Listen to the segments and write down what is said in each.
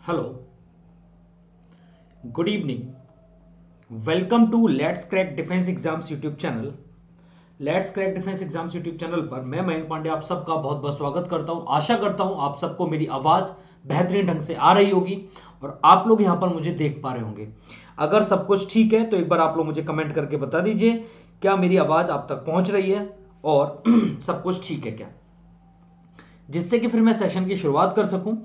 Hello, good evening. Welcome to let's crack defence exams YouTube channel. Let's crack defence exams YouTube channel पर मैं मयंक पांडे आप सबका बहुत बहुत स्वागत करता हूं। आशा करता हूं आप सबको मेरी आवाज़ बेहतरीन ढंग से आ रही होगी और आप लोग यहां पर मुझे देख पा रहे होंगे। अगर सब कुछ ठीक है तो एक बार आप लोग मुझे कमेंट करके बता दीजिए क्या मेरी आवाज़ आप तक पहुंच रही है और सब कुछ ठीक है क्या, जिससे कि फिर मैं सेशन की शुरुआत कर सकूं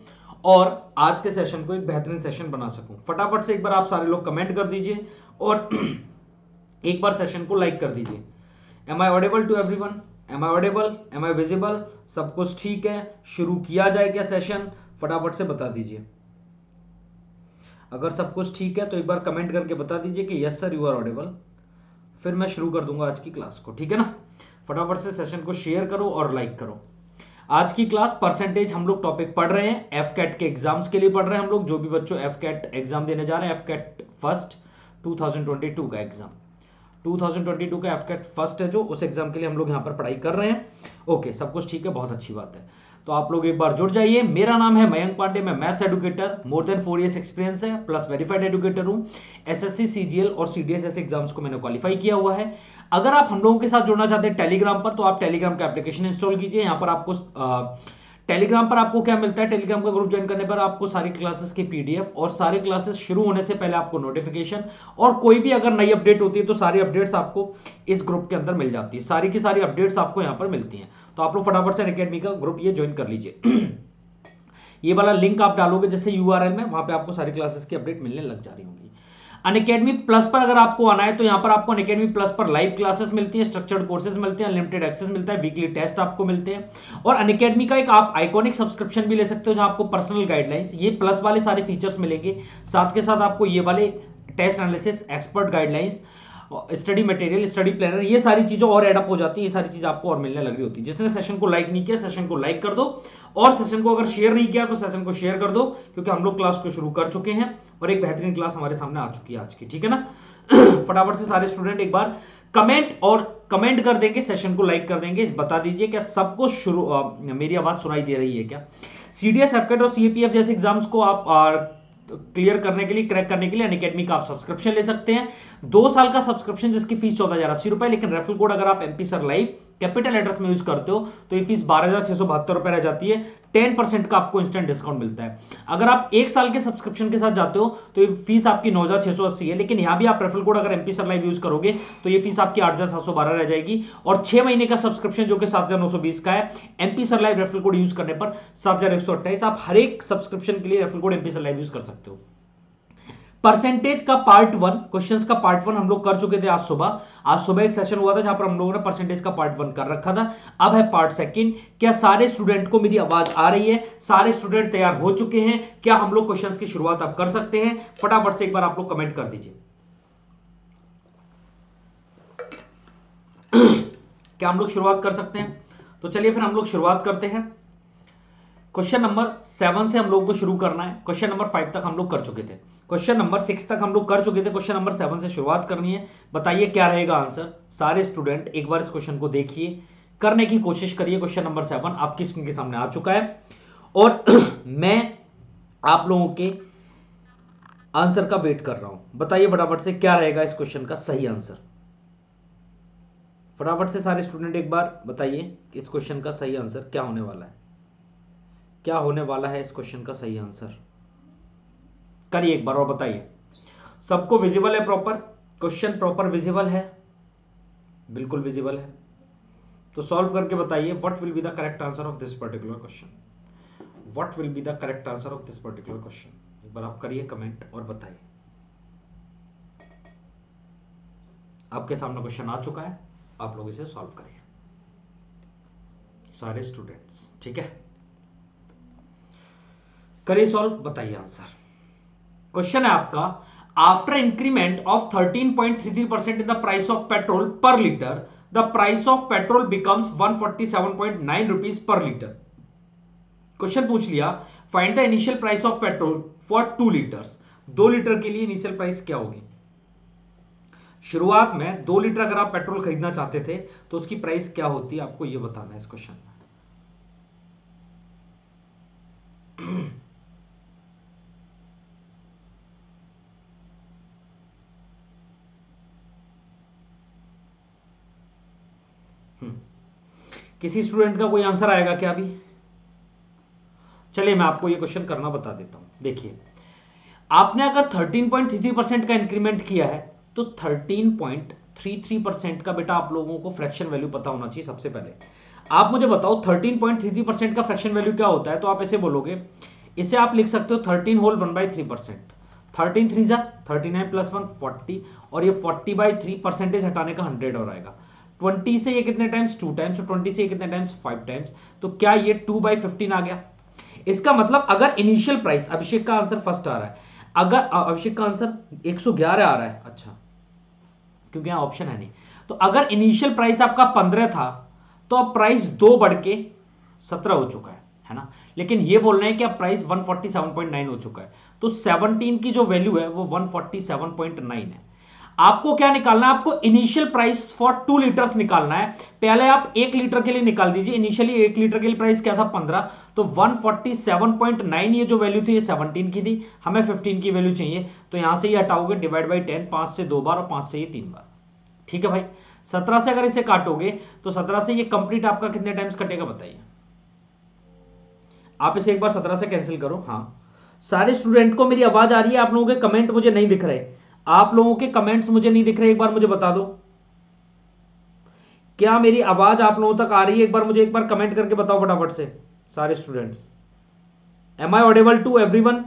और आज के सेशन को एक बेहतरीन सेशन बना सकूं। फटाफट से एक बार आप सारे लोग कमेंट कर दीजिए और एक बार सेशन को लाइक कर दीजिए। Am I audible to everyone? Am I audible? Am I visible? सब कुछ ठीक है? शुरू किया जाए क्या सेशन? फटाफट से बता दीजिए। अगर सब कुछ ठीक है तो एक बार कमेंट करके बता दीजिए कि yes sir you are audible. फिर मैं शुरू कर दूंगा आज की क्लास को, ठीक है ना। फटाफट से सेशन को शेयर करो और लाइक करो। आज की क्लास परसेंटेज हम लोग टॉपिक पढ़ रहे हैं, एफ कैट के एग्जाम्स के लिए पढ़ रहे हैं हम लोग। जो भी बच्चों एफ कैट एग्जाम देने जा रहे हैं, एफ कैट फर्स्ट 2022 का एग्जाम, 2022 का एफ कैट फर्स्ट है जो, उस एग्जाम के लिए हम लोग यहाँ पर पढ़ाई कर रहे हैं। ओके, सब कुछ ठीक है, बहुत अच्छी बात है। तो आप लोग एक बार जुड़ जाइए। मेरा नाम है मयंक पांडे, मैं maths educator, more than 4 years experience है, प्लस वेरीफाइड एडुकेटर हूँ। एसएससी, सीजीएल और सीडीएस ऐसे एग्जाम्स को मैंने क्वालिफाई किया हुआ है। अगर आप हम लोगों के साथ जुड़ना चाहते हैं टेलीग्राम पर, तो आप टेलीग्राम का एप्लीकेशन इंस्टॉल कीजिए। यहाँ पर आपको टेलीग्राम पर आपको क्या मिलता है, टेलीग्राम का ग्रुप ज्वाइन करने पर आपको सारी क्लासेस की पीडीएफ और सारे क्लासेस शुरू होने से पहले आपको नोटिफिकेशन, और कोई भी अगर नई अपडेट होती है तो सारी अपडेट्स आपको इस ग्रुप के अंदर मिल जाती है। सारी की सारी अपडेट्स आपको यहाँ पर मिलती हैं। तो आप लोग फटाफट से अनअकैडमी का ग्रुप ये ज्वाइन कर लीजिए। ये वाला लिंक आप डालोगे जैसे यूआरएल में, वहां पे आपको सारी क्लासेस की अपडेट मिलने लग जा रही होंगी। अनअकैडमी प्लस पर अगर आपको आना है तो यहाँ पर आपको अनअकैडमी प्लस पर लाइव क्लासेस मिलती है, स्ट्रक्चर्ड कोर्सेज मिलते हैं, अनलिमिटेड एक्सेस मिलता है, वीकली टेस्ट आपको मिलते हैं। और अनअकैडमी का एक आप आइकॉनिक सब्सक्रिप्शन भी ले सकते हो जहां आपको पर्सनल गाइडलाइंस, ये प्लस वाले सारे फीचर्स मिलेंगे। साथ के साथ आपको ये वाले test analysis, expert guidelines, study material, study planner, ये सारी चीजें और एडअप हो जाती है। ये सारी चीजें आपको और मिलने लग रही होती है। जिसने सेशन को लाइक नहीं किया, सेशन को लाइक कर दो, और सेशन को अगर शेयर नहीं किया तो सेशन को शेयर कर दो, क्योंकि हम लोग क्लास को शुरू कर चुके हैं और एक बेहतरीन क्लास हमारे सामने आ चुकी है आज की, ठीक है ना। फटाफट से सारे स्टूडेंट एक बार कमेंट कर देंगे, सेशन को लाइक कर देंगे। बता दीजिए क्या सबको मेरी आवाज सुनाई दे रही है क्या। सीडीएस, एफकेट और सीएपीएफ जैसे एग्जाम्स को आप क्लियर करने के लिए, क्रैक करने के लिए अनअकैडमी का आप सब्सक्रिप्शन ले सकते हैं। 2 साल का सब्सक्रिप्शन जिसकी फीस 14,080 रुपए, लेकिन रेफरल कोड अगर आप MP sir live capital letters में यूज करते हो तो ये फीस 12,672 रुपए रह जाती है। 10% का आपको इंस्टेंट डिस्काउंट मिलता है। अगर आप 1 साल के सब्सक्रिप्शन के साथ जाते हो तो ये फीस आपकी 9,680 है, लेकिन यहां भी आप रेफरल कोड अगर एमपी सर लाइव यूज करोगे तो ये फीस आपकी 8,712 रह जाएगी। और 6 महीने का सब्सक्रिप्शन जो कि 7,920 का है, MP sir live referral code use करने पर 7,128। आप हर एक सब्सक्रिप्शन के लिए referral code MP sir live use कर सकते हो। परसेंटेज का पार्ट 1, क्वेश्चंस का पार्ट 1 हम लोग कर चुके थे आज सुबह। आज सुबह एक सेशन हुआ था जहां पर हम लोगों ने परसेंटेज का पार्ट 1 कर रखा था। अब है पार्ट 2। क्या सारे स्टूडेंट को मेरी आवाज आ रही है? सारे स्टूडेंट तैयार हो चुके हैं क्या? हम लोग क्वेश्चंस की शुरुआत अब कर सकते हैं? फटाफट से एक बार आप लोग कमेंट कर दीजिए। क्या हम लोग शुरुआत कर सकते हैं? तो चलिए फिर हम लोग शुरुआत करते हैं। क्वेश्चन नंबर 7 से हम लोग को शुरू करना है। क्वेश्चन नंबर 5 तक हम लोग कर चुके थे, क्वेश्चन नंबर 6 तक हम लोग कर चुके थे, क्वेश्चन नंबर 7 से शुरुआत करनी है। बताइए क्या रहेगा आंसर। सारे स्टूडेंट एक बार इस क्वेश्चन को देखिए, करने की कोशिश करिए। क्वेश्चन नंबर 7 आपकी स्क्रीन के सामने आ चुका है और मैं आप लोगों के आंसर का वेट कर रहा हूं। बताइए फटाफट से क्या रहेगा इस क्वेश्चन का सही आंसर। फटाफट से सारे स्टूडेंट एक बार बताइए कि इस क्वेश्चन का सही आंसर क्या होने वाला है। क्या होने वाला है इस क्वेश्चन का सही आंसर? करिए एक बार और बताइए। सबको विजिबल है प्रॉपर? क्वेश्चन प्रॉपर विजिबल है? बिल्कुल विजिबल है। तो सॉल्व करके बताइए what will be the correct answer of this particular question. What will be the correct answer of this particular question. एक बार आप करिए कमेंट और बताइए। आपके सामने क्वेश्चन आ चुका है, आप लोग इसे सॉल्व करिए सारे स्टूडेंट्स, ठीक है। करिए सॉल्व, बताइए आंसर। क्वेश्चन है आपका, after increment of 13.33% in the price of petrol per litre, the price of petrol becomes 147.9 rupees per litre. Question पूछ लिया, find the initial price of petrol for 2 litres. 2 litre के लिए initial price क्या होगी? शुरुआत में 2 लीटर अगर आप पेट्रोल खरीदना चाहते थे तो उसकी प्राइस क्या होती, आपको यह बताना है इस क्वेश्चन में। किसी स्टूडेंट का कोई आंसर आएगा क्या अभी? चलिए मैं आपको ये क्वेश्चन करना बता देता हूं। देखिए, आपने अगर 13.33% का इंक्रीमेंट किया है तो 13.33% का बेटा आप लोगों को फ्रैक्शन वैल्यू पता होना चाहिए। सबसे पहले आप मुझे बताओ 13.33% का फ्रैक्शन वैल्यू क्या होता है? तो आप ऐसे बोलोगे, इसे आप लिख सकते हो 13 होल 1/3%। 13 3 जा 39 प्लस 1 40, और ये 40/3 परसेंटेज हटाने का 100 और आएगा। 20 से ये कितने टाइम्स? 2 टाइम्स। 20 से ये कितने टाइम्स? 5 टाइम्स। तो क्या ये 2/15 आ गया? इसका मतलब अगर इनिशियल प्राइस, अभिषेक का आंसर फर्स्ट आ रहा है, अगर अभिषेक का आंसर 111 आ रहा है, अच्छा क्योंकि यहां ऑप्शन है नहीं, तो अगर इनिशियल प्राइस आपका 15 था तो अब प्राइस 2 बढ़ के 17 हो चुका है ना? लेकिन ये बोल रहे हैं कि अब प्राइस 147.9 हो चुका है, तो 17 की जो वैल्यू है वो 147.9 है। आपको क्या निकालना है? आपको इनिशियल प्राइस फॉर 2 लीटर्स निकालना है। पहले आप 1 लीटर के लिए निकाल दीजिए। इनिशियली 1 लीटर के लिए प्राइस क्या था? 15, तो 147.9 ये जो वैल्यू थी ये 17 की थी, हमें 15 की वैल्यू चाहिए, तो यहां से ये हटाओगे, डिवाइड बाई 10, 5 से 2 बार और 5 से ये 3 बार। ठीक है भाई, 17 से अगर इसे काटोगे तो 17 से ये कंप्लीट आपका कितने टाइम्स कटेगा बताइए? आप इसे एक बार 17 से कैंसिल करो। हाँ, सारे स्टूडेंट को मेरी आवाज आ रही है? आप लोगों के कमेंट मुझे नहीं दिख रहे, आप लोगों के कमेंट्स मुझे नहीं दिख रहे, एक बार मुझे बता दो, क्या मेरी आवाज आप लोगों तक आ रही है? एक बार मुझे एक बार कमेंट करके बताओ फटाफट से सारे students. Am I audible to everyone?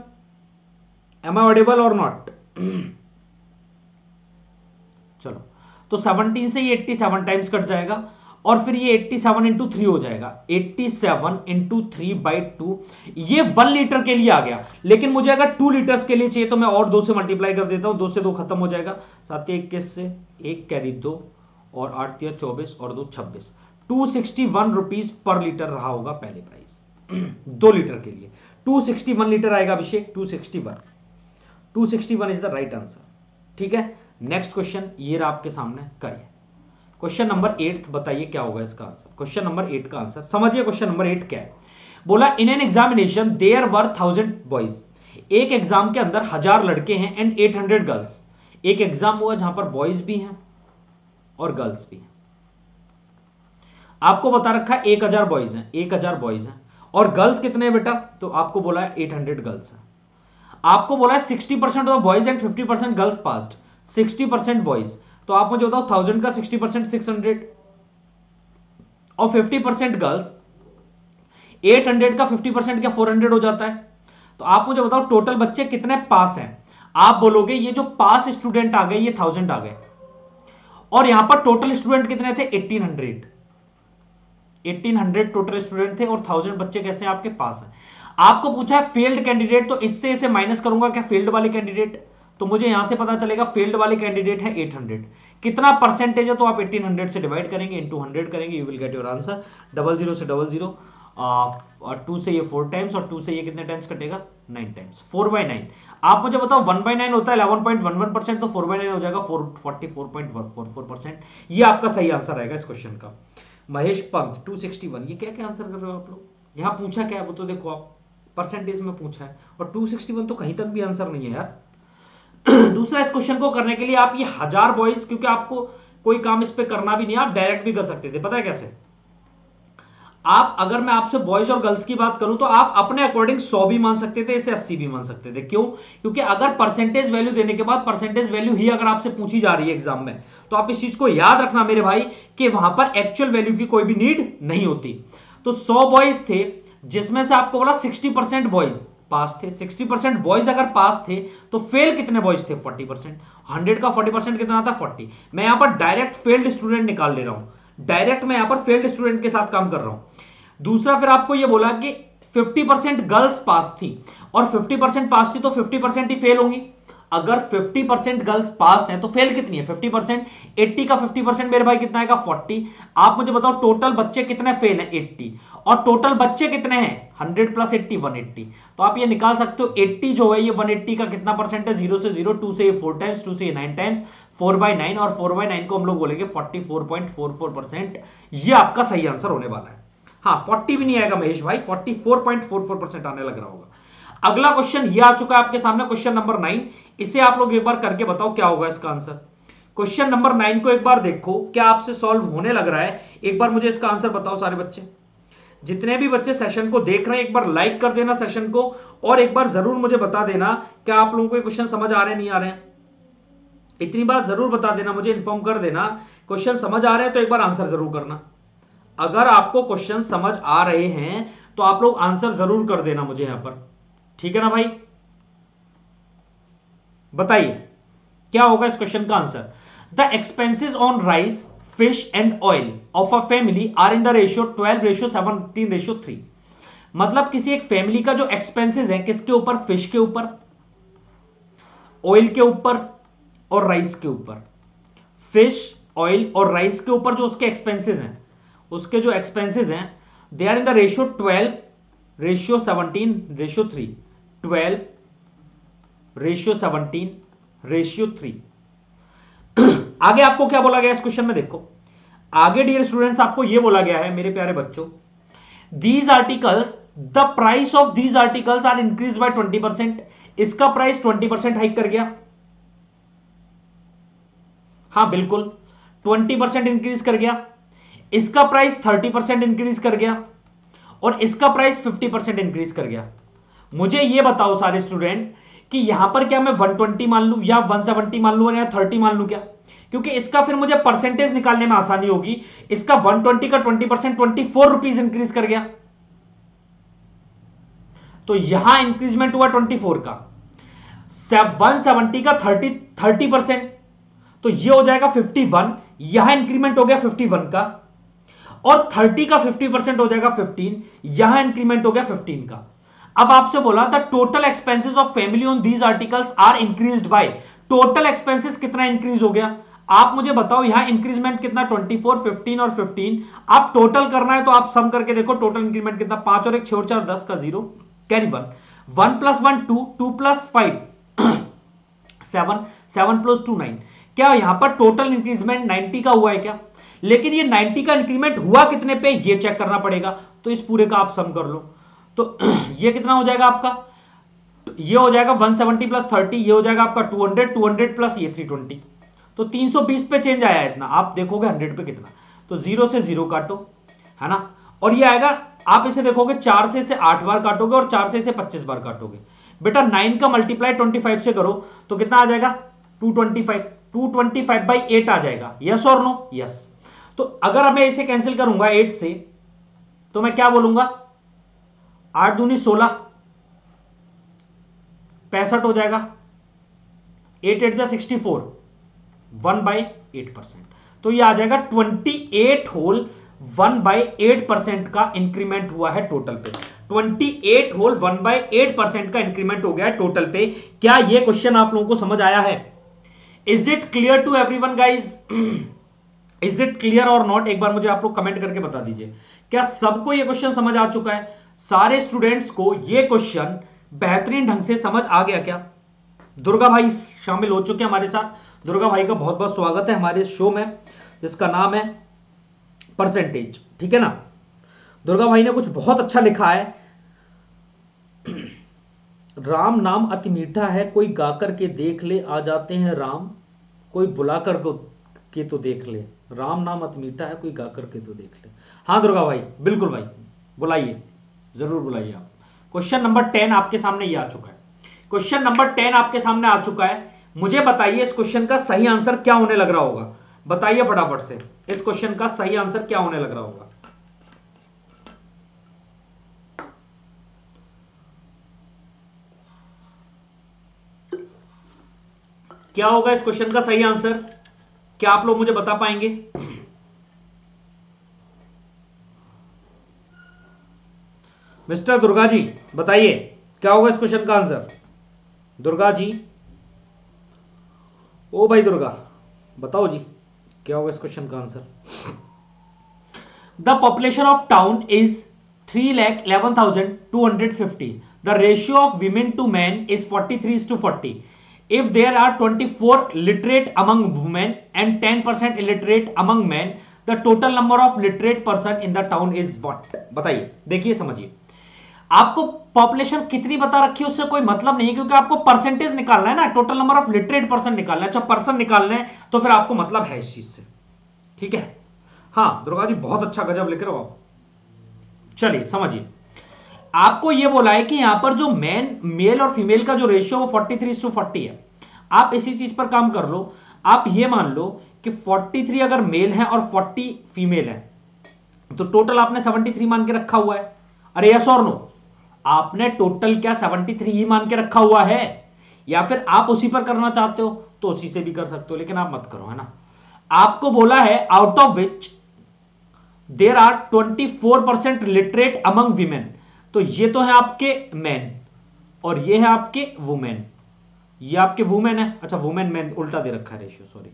Am I audible or not? चलो, तो 17 से ये 87 टाइम्स कट जाएगा, और फिर ये 87 इंटू 3 हो जाएगा। 87 इंटू 3/2, ये 1 लीटर के लिए आ गया। लेकिन मुझे अगर 2 लीटर्स के लिए चाहिए तो मैं और 2 से मल्टीप्लाई कर देता हूं, 2 से 2 खत्म हो जाएगा, 7 21 से 1 कैरी 2, और 8 24 और 2 26। 261 रुपीज पर लीटर रहा होगा पहले प्राइस 2 लीटर के लिए। 261 लीटर आएगा अभिषेक, 261 इज द राइट आंसर। ठीक है, नेक्स्ट क्वेश्चन ये रहा आपके सामने, करिए। क्वेश्चन नंबर 8 बताइए क्या होगा इसका आंसर। क्वेश्चन नंबर 8 का आंसर समझिए। क्वेश्चन नंबर 8 क्या है? बोला in an examination there were 1000 boys. एक एग्जाम के अंदर 1000 लड़के हैं एंड 800 गर्ल्स। एक एग्जाम हुआ जहां पर बॉयज भी हैं और गर्ल्स भी हैं। आपको बता रखा है 1000 बॉयज हैं, 1000 बॉयज हैं, और गर्ल्स कितने हैं बेटा? तो आपको बोला है 800 गर्ल्स हैं। आपको बोला है 60% of boys and 50% girls passed. 60% boys, तो आप मुझे बताओ 1000 का 60% 600, और 50% गर्ल्स। 800 का 50% क्या 400 हो जाता है? तो आप मुझे बताओ टोटल बच्चे कितने पास हैं? आप बोलोगे ये जो पास स्टूडेंट आ गए ये 1000 आ गए, और यहां पर टोटल स्टूडेंट कितने थे? 1800। 1800 टोटल स्टूडेंट थे, और 1000 बच्चे कैसे आपके पास हैं? आपको पूछा है फेल्ड कैंडिडेट, तो इससे इसे माइनस करूंगा क्या? फेल्ड वाले कैंडिडेट, तो मुझे यहां से पता चलेगा फेल्ड वाले कैंडिडेट है 800। कितना परसेंटेज है? तो आप 1800 से डिवाइड करेंगे, इंटू 100 करेंगे, you will get your answer. 00 से 00, और 2 से ये 4 टाइम्स, और 2 से ये कितने टाइम्स कटेगा? 9 टाइम्स। 4/9। आप मुझे बताओ 1/9 होता है 11.11%, तो 4/9 हो जाएगा 44.44%। ये आपका सही आंसर रहेगा इस क्वेश्चन का। महेश पंत 261, ये क्या क्या आंसर कर रहे हो आप लोग? यहां पूछा क्या है वो तो देखो आप, परसेंटेज में पूछा है, और 261 तो कहीं तक भी आंसर नहीं है यार। दूसरा, इस क्वेश्चन को करने के लिए आप ये 1000 बॉयज, क्योंकि आपको कोई काम इस पे करना भी नहीं, आप डायरेक्ट भी कर सकते थे। पता है कैसे? आप, अगर मैं आपसे बॉयज और गर्ल्स की बात करूं तो आप अपने अकॉर्डिंग 100 भी मान सकते थे, इसे 80 भी मान सकते थे। क्यों? क्योंकि अगर परसेंटेज वैल्यू देने के बाद परसेंटेज वैल्यू ही अगर आपसे पूछी जा रही है एग्जाम में, तो आप इस चीज को याद रखना मेरे भाई कि वहां पर एक्चुअल वैल्यू की कोई भी नीड नहीं होती। तो 100 बॉयज थे, जिसमें से आपको बोला 60% बॉयज पास थे। 60% बॉयज अगर पास थे तो फेल कितने बॉयज थे? 40%। 100 का 40% कितना था? 40। मैं यहां पर डायरेक्ट फेल्ड स्टूडेंट निकाल ले रहा हूं, डायरेक्ट मैं यहां पर फेल्ड स्टूडेंट के साथ काम कर रहा हूं। दूसरा, फिर आपको यह बोला कि 50% गर्ल्स पास थी, और 50% पास थी तो 50% ही फेल होंगी। अगर 50% गर्ल्स पास हैं तो फेल कितनी है? 50%। 80 का 50% मेरे भाई कितना आएगा? 40। आप मुझे बताओ टोटल बच्चे कितने फेल हैं? 80। और टोटल बच्चे कितने हैं? 100 प्लस 80 180। तो आप ये निकाल सकते हो 80 जो है ये 180 का कितना परसेंट है? 0 से 0, 2 से ये 4 टाइम्स, 2 से ये 9 टाइम्स, 4/9, और 4/9 को हम लोग बोलेंगे 44.44%। ये आपका सही आंसर होने वाला है। हाँ, 40 भी नहीं आएगा महेश भाई, 44.44% आने लग रहा होगा। अगला क्वेश्चन ये आ चुका है आपके सामने, क्वेश्चन नंबर 9। इसे आप लोग एक बार करके बताओ क्या होगा इसका आंसर। क्वेश्चन नंबर 9 को एक बार देखो, क्या आपसे सॉल्व होने लग रहा है? एक बार मुझे इसका आंसर बताओ सारे बच्चे। जितने भी बच्चे सेशन को देख रहे हैं एक बार लाइक कर देना सेशन को, और एक बार जरूर मुझे बता देना क्या आप लोगों को ये क्वेश्चन समझ आ रहे हैं नहीं आ रहे हैं। इतनी बात जरूर बता देना, मुझे इन्फॉर्म कर देना क्वेश्चन समझ आ रहे हैं तो एक बार आंसर जरूर करना। अगर आपको क्वेश्चन समझ आ रहे हैं तो आप लोग आंसर जरूर कर देना मुझे यहां पर, ठीक है ना भाई? बताइए क्या होगा इस क्वेश्चन का answer. The expenses on rice, fish and oil of a family are in the ratio 12:17:3। मतलब किसी एक फैमिली का जो एक्सपेंसेस है किसके ऊपर? फिश के ऊपर, ऑयल के ऊपर और राइस के ऊपर। फिश, ऑयल और राइस के ऊपर जो उसके एक्सपेंसेस हैं, उसके जो एक्सपेंसेस हैं they are in the ratio 12:17:3। 12:17:3। आगे आपको क्या बोला गया इस क्वेश्चन में? देखो आगे डियर स्टूडेंट्स आपको यह बोला गया है मेरे प्यारे बच्चों, these articles, the price of these articles are increase by 20%। इसका प्राइस 20% हाइक कर गया, हां बिल्कुल 20% इंक्रीज कर गया। इसका प्राइस 30% इंक्रीज कर गया और इसका प्राइस 50% इंक्रीज कर गया। मुझे यह बताओ सारे स्टूडेंट कि यहां पर क्या मैं 120 मान लूं या 170 मान लूं या 30 मान लूं क्या? क्योंकि इसका फिर मुझे परसेंटेज निकालने में आसानी होगी। इसका 120 का 20% 24 रुपीज इंक्रीज कर गया, तो यहां इंक्रीजमेंट हुआ 24 का। 170 का 30%, तो ये हो जाएगा 51। यहां इंक्रीमेंट हो गया 51 का, और 30 का 50% हो जाएगा 15। यहां इंक्रीमेंट हो गया 15 का। अब आपसे बोला था total expenses of family on these articles are increased by. Total expenses कितना इंक्रीज हो गया? आप मुझे बताओ यहां इंक्रीजमेंट कितना? 24, 15 और 15। आप टोटल करना है तो आप सम करके देखो टोटल इंक्रीमेंट कितना। 5 और 1 6 और 4 10 का 0, कैरी 1। 1 + 1 2, 2 + 5 7, 7 + 2 9। क्या यहां पर टोटल इंक्रीजमेंट 90 का हुआ है क्या? लेकिन ये 90 का इंक्रीमेंट हुआ कितने पे ये चेक करना पड़ेगा, तो इस पूरे का आप सम कर लो। तो ये कितना हो जाएगा आपका? ये हो जाएगा 170 + 30, ये हो जाएगा आपका 200, 200 प्लस ये 320। तो 320 पे चेंज आया इतना, आप देखोगे 100 पे कितना, तो 0 से 0 काटो, है ना? और ये आएगा, आप इसे देखोगे 4 से इसे 8 बार काटोगे और 4 से इसे 25 बार काटोगे। बेटा 9 का मल्टीप्लाई 25 से करो तो कितना आ जाएगा? 225। 225/8 आ जाएगा, यस और नो? यस। तो अगर मैं इसे कैंसिल करूंगा 8 से तो मैं क्या बोलूंगा? 8 दूनी 16, 65 हो जाएगा। 8 8 जा 64, 1/8%। तो ये आ जाएगा 28 होल 1/8% का इंक्रीमेंट हुआ है टोटल पे। 28 होल 1/8% का इंक्रीमेंट हो गया है टोटल पे। क्या ये क्वेश्चन आप लोगों को समझ आया है? Is it clear to everyone guys? Is it clear or not? एक बार मुझे आप लोग कमेंट करके बता दीजिए, क्या सबको ये क्वेश्चन समझ आ चुका है? सारे स्टूडेंट्स को ये क्वेश्चन बेहतरीन ढंग से समझ आ गया क्या? दुर्गा भाई शामिल हो चुके हैं हमारे साथ। दुर्गा भाई का बहुत बहुत स्वागत है हमारे शो में जिसका नाम है परसेंटेज, ठीक है ना? दुर्गा भाई ने कुछ बहुत अच्छा लिखा है। राम नाम अति मीठा है, कोई गाकर के देख ले, आ जाते हैं राम, कोई बुलाकर के तो देख ले। राम नाम अति मीठा है, कोई गाकर के तो देख ले। हाँ दुर्गा भाई, बिल्कुल भाई, बुलाइए, जरूर बुलाइए आप। क्वेश्चन नंबर 10 आपके सामने ये आ चुका है। क्वेश्चन नंबर 10 आपके सामने आ चुका है। मुझे बताइए इस क्वेश्चन का सही आंसर क्या होने लग रहा होगा? बताइए फटाफट से, इस क्वेश्चन का सही आंसर क्या होने लग रहा होगा? क्या होगा इस क्वेश्चन का सही आंसर? क्या आप लोग मुझे बता पाएंगे? मिस्टर दुर्गा जी बताइए क्या होगा इस क्वेश्चन का आंसर? दुर्गा जी, ओ भाई दुर्गा, बताओ जी क्या होगा इस क्वेश्चन का answer? The population of town is 3,11,250. The ratio of women to men is 43:40. If there are 24 literate among women and 10% illiterate among men, the total number of literate person in the town is what? बताइए, देखिए समझिए। आपको population कितनी बता रखी है उससे कोई मतलब नहीं है, क्योंकि आपको परसेंटेज निकालना है ना, total number of literate person निकालना है। अच्छा पर्सन निकालना है तो फिर आपको मतलब है इस चीज से, ठीक है। हाँ दुर्गा जी बहुत अच्छा गजब लिख रहे हो आप। चलिए समझिए, आपको यह बोला है कि यहां पर जो मेल और फीमेल का जो रेशियो वो 43:40 है। आप इसी चीज पर काम कर लो। आप ये मान लो कि 43 अगर मेल है और 40 फीमेल है, तो टोटल आपने 73 मान के रखा हुआ है। अरे यस और नो, आपने टोटल क्या 73 ही मान के रखा हुआ है, या फिर आप उसी पर करना चाहते हो तो उसी से भी कर सकते हो, लेकिन आप मत करो, है ना। आपको बोला है out of which there are 24% literate among women, तो ये तो है आपके मैन और ये है आपके वुमेन। ये आपके वुमेन है। अच्छा वुमेन मैन उल्टा दे रखा है रेशियो, सॉरी।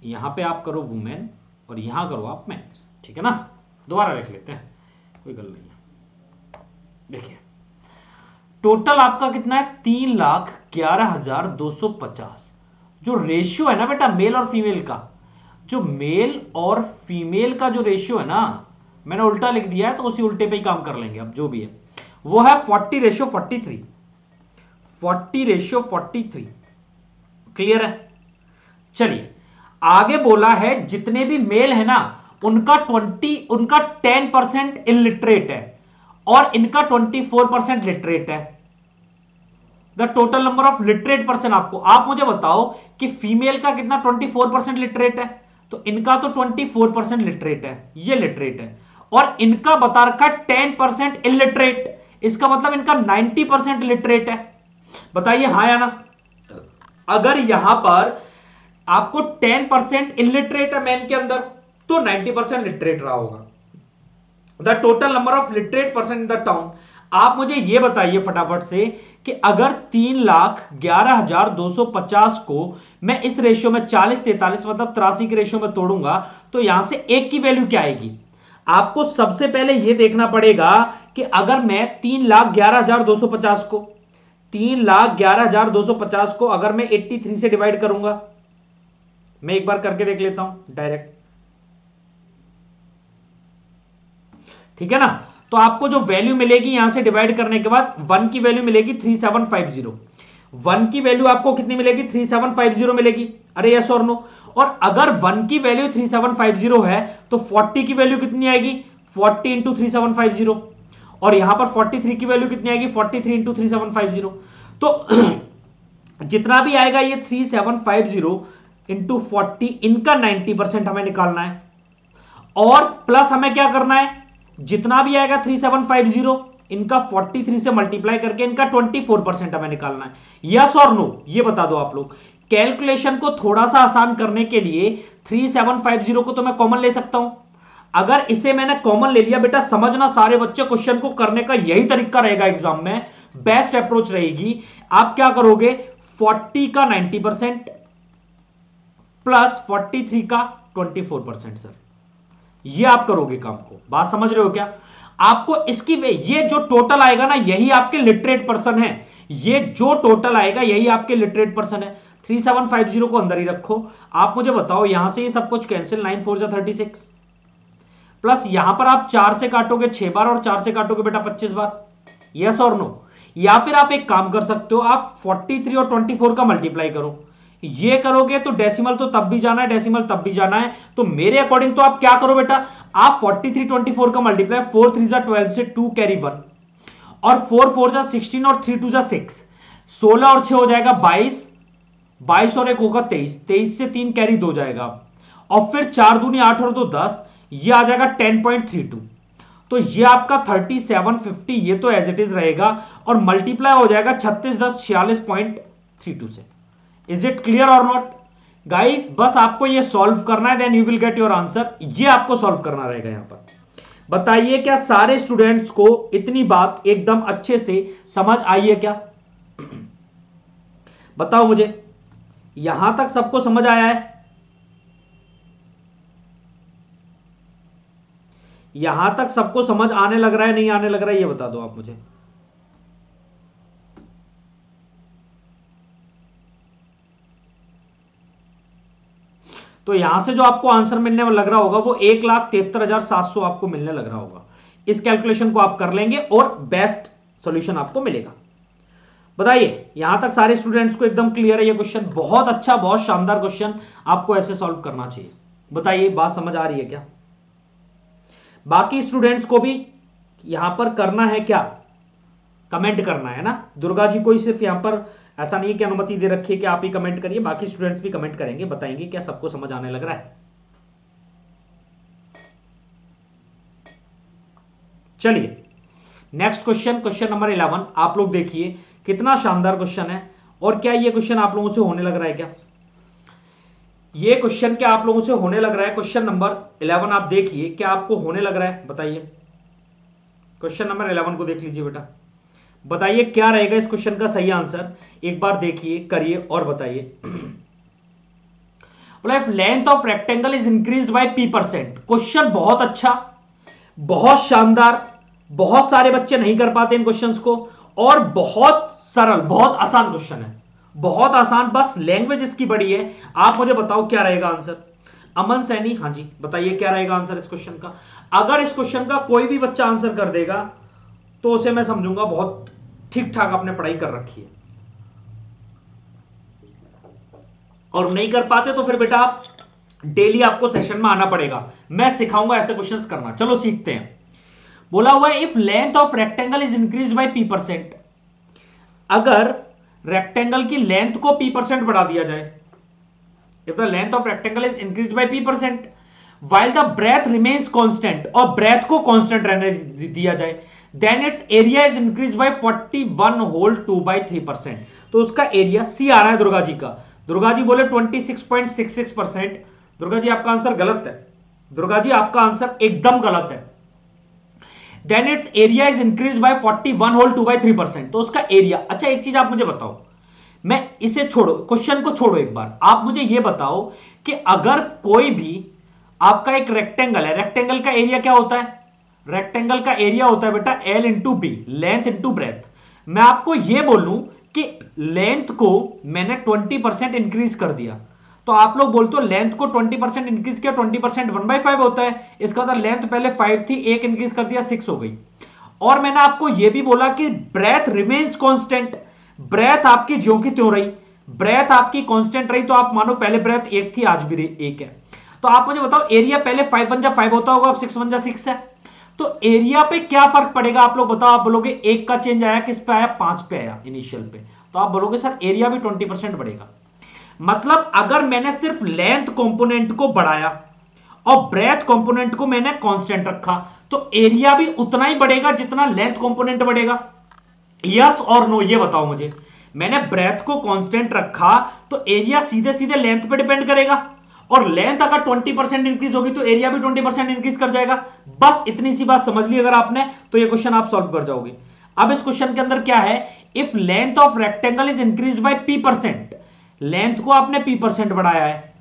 यहां पे आप करो वुमेन और यहां करो आप मैन, ठीक है ना। दोबारा लिख लेते हैं, कोई गल नहीं है। देखिए टोटल आपका कितना है, 3,11,250। जो रेशियो है ना बेटा मेल और फीमेल का, जो मेल और फीमेल का जो रेशियो है ना, मैंने उल्टा लिख दिया है तो उसी उल्टे पे ही काम कर लेंगे अब, जो भी है वो है 40:43। 40:43 क्लियर है। चलिए आगे बोला है जितने भी मेल है ना उनका 10% इलिटरेट है और इनका 24% लिटरेट है। The total number of literate person, आपको आप मुझे बताओ कि फीमेल का कितना 24% लिटरेट है, तो इनका तो 24% लिटरेट है, ये लिटरेट है, और इनका बता रखा 10% इलिटरेट, इसका मतलब इनका 90% लिटरेट है। बताइए हाँ या ना। अगर यहां पर आपको 10% इलिटरेट है मैन के अंदर, तो 90% लिटरेट रहा होगा। The total number of literate person in the town, आप मुझे यह बताइए फटाफट से कि अगर 3,11,250 को मैं इस रेशियो में 40-43 मतलब 83 के रेशियो में तोड़ूंगा तो यहां से एक की वैल्यू क्या आएगी। आपको सबसे पहले यह देखना पड़ेगा कि अगर मैं 3,11,250 को 3,11,250 को अगर मैं 83 से डिवाइड करूंगा, मैं एक बार करके देख लेता हूं डायरेक्ट, ठीक है ना। तो आपको जो वैल्यू मिलेगी यहां से डिवाइड करने के बाद 1 की वैल्यू मिलेगी 3750। 1 की वैल्यू आपको कितनी मिलेगी 3750 मिलेगी। अरे यस और नो। और अगर 1 की वैल्यू 3750 है तो 40 की वैल्यू कितनी आएगी 40 इंटू 3750, और यहां पर 43 की वैल्यू कितनी आएगी 43 इंटू 3750। तो जितना भी आएगा ये 3750 इंटू 40, इनका 90% हमें निकालना है, और प्लस हमें क्या करना है, जितना भी आएगा 3750 इनका 43 से मल्टीप्लाई करके इनका 24% हमें निकालना है। यस और नो ये बता दो आप लोग। कैलकुलेशन को थोड़ा सा आसान करने के लिए 3750 को तो मैं कॉमन ले सकता हूं। अगर इसे मैंने कॉमन ले लिया बेटा, समझना सारे बच्चे क्वेश्चन को करने का यही तरीका रहेगा एग्जाम में, बेस्ट अप्रोच रहेगी। आप क्या करोगे 40 का 90% प्लस 43 का 24%। सर ये आप करोगे काम को, बात समझ रहे हो क्या। आपको इसकी ये जो टोटल आएगा ना यही आपके लिटरेट पर्सन है, ये जो टोटल आएगा यही आपके लिटरेट पर्सन है। 3750 को अंदर ही रखो। आप मुझे बताओ यहां से ये सब कुछ कैंसिल, 9 4 36 प्लस यहां पर आप 4 से काटोगे 6 बार और 4 से काटोगे बेटा 25 बार। यस और नो। या फिर आप एक काम कर सकते हो, आप 43 और 24 का मल्टीप्लाई करो। ये करोगे तो डेसिमल तो तब भी जाना है, डेसिमल तब भी जाना है, तो मेरे अकॉर्डिंग तो आप क्या करो बेटा, आप 43 24 का मल्टीप्लाई 4 3 12 से 2 कैरी 1 और 4 4 16 और 3 2 6, 16 और 6 हो जाएगा 22, 22 और 1 होगा 23, 23 से 3 कैरी 2 जाएगा, और फिर 4 दूनी 8 और 2 10, ये आ जाएगा 10.32। तो ये आपका 3750 ये तो एज इट इज रहेगा, और मल्टीप्लाई हो जाएगा 36 10 46.32 से। Is it clear or not guys. बस आपको ये सॉल्व करना है, then you will get your answer. ये आपको सॉल्व करना रहेगा यहां पर। बताइए क्या सारे स्टूडेंट्स को इतनी बात एकदम अच्छे से समझ आई है क्या, बताओ मुझे। यहां तक सबको समझ आया है, यहां तक सबको समझ आने लग रहा है नहीं आने लग रहा है ये बता दो आप मुझे। तो यहां से जो आपको आंसर मिलने में लग रहा होगा वो 1,73,700 आपको मिलने लग रहा होगा। इस कैलकुलेशन को आप कर लेंगे और बेस्ट सॉल्यूशन आपको मिलेगा। बताइए यहां तक सारे स्टूडेंट्स को एकदम क्लियर है ये क्वेश्चन? बहुत अच्छा, बहुत शानदार क्वेश्चन, आपको ऐसे सॉल्व करना चाहिए। बताइए बात समझ आ रही है क्या? बाकी स्टूडेंट्स को भी यहां पर करना है क्या? कमेंट करना है ना। दुर्गा जी को ही सिर्फ यहां पर ऐसा नहीं है कि अनुमति दे रखी है कि आप ही कमेंट करिए, बाकी स्टूडेंट्स भी कमेंट करेंगे, बताएंगे क्या सबको समझ आने लग रहा है। चलिए नेक्स्ट क्वेश्चन, क्वेश्चन नंबर 11। आप लोग देखिए कितना शानदार क्वेश्चन है। और क्या ये क्वेश्चन आप लोगों से होने लग रहा है क्या? ये क्वेश्चन क्या आप लोगों से होने लग रहा है? क्वेश्चन नंबर 11 आप देखिए, क्या आपको होने लग रहा है? बताइए। क्वेश्चन नंबर 11 को देख लीजिए बेटा, बताइए क्या रहेगा इस क्वेश्चन का सही आंसर। एक बार देखिए, करिए और बताइए। बोला if length of rectangle is increased bye p%। Question बहुत अच्छा, बहुत शानदार, बहुत सारे बच्चे नहीं कर पाते इन क्वेश्चंस को, और बहुत सरल, बहुत आसान क्वेश्चन है, बहुत आसान, बस लैंग्वेज इसकी बड़ी है। आप मुझे बताओ क्या रहेगा आंसर। अमन सैनी, हाँ जी बताइए क्या रहेगा आंसर इस क्वेश्चन का। अगर इस क्वेश्चन का कोई भी बच्चा आंसर कर देगा तो उसे मैं समझूंगा बहुत ठीक ठाक आपने पढ़ाई कर रखी है, और नहीं कर पाते तो फिर बेटा आप डेली आपको सेशन में आना पड़ेगा, मैं सिखाऊंगा ऐसे क्वेश्चंस करना। चलो सीखते हैं। बोला हुआ है if length of rectangle is increase by p%। अगर रेक्टेंगल की लेंथ को p% बढ़ा दिया जाए, if the length of rectangle is increase by p% while the breadth remains constant, और ब्रेथ को कांस्टेंट रहने दिया जाए, then its area is increase by 41 whole 2/3%। तो उसका एरिया सी आ रहा है दुर्गा जी का। दुर्गा जी बोले 26.66%। दुर्गा जी आपका आंसर गलत है, दुर्गा जी आपका आंसर एकदम गलत है। Then its area is increase by 41 whole 2/3%। तो उसका एरिया, अच्छा एक चीज आप मुझे बताओ, मैं इसे छोड़ो, क्वेश्चन को छोड़ो, एक बार आप मुझे यह बताओ कि अगर कोई भी आपका एक रेक्टेंगल है, रेक्टेंगल का एरिया क्या होता है? रेक्टेंगल का एरिया होता है बेटा L into B, length into breadth. मैं आपको यह बोलूं कि लेंथ को मैंने 20% इंक्रीज कर दिया, तो आप लोग बोलते हो लेंथ को 20% इंक्रीज किया, 20% 1/5 होता है। इसका मतलब लेंथ पहले 5 थी, एक इंक्रीज कर दिया 6 हो गई। और मैंने आपको यह भी बोला कि ब्रेथ रिमेन्स कांस्टेंट, ब्रेथ आपकी ज्यों की त्यों रही, ब्रेथ आपकी कांस्टेंट रही, तो आप मानो पहले ब्रेथ एक थी, आज भी एक है। तो आप मुझे बताओ एरिया पहले 5 1 जा 5 होता होगा, अब 6 1 जा 6 है, तो एरिया पे क्या फर्क पड़ेगा? आप लोग बताओ। आप बोलोगे एक का चेंज आया, किस पे आया? 5 पे आया इनिशियल पे, तो आप बोलोगे सर एरिया भी 20% बढ़ेगा। मतलब अगर मैंने सिर्फ लेंथ कंपोनेंट को बढ़ाया और ब्रेथ कंपोनेंट को मैंने कांस्टेंट रखा, तो एरिया भी उतना ही बढ़ेगा जितना लेंथ कंपोनेंट बढ़ेगा। यस और नो ये बताओ मुझे। मैंने ब्रेथ को कांस्टेंट रखा तो एरिया सीधे सीधे लेंथ पे डिपेंड करेगा, और लेंथ अगर 20% इंक्रीज होगी तो एरिया भी 20% इंक्रीज कर जाएगा। बस इतनी सी बात समझ ली अगर आपने, तो ये क्वेश्चन आप सॉल्व कर जाओगे। अब इस क्वेश्चन के अंदर क्या है? If length of rectangle is increase by p%, length को आपने p% बढ़ाया है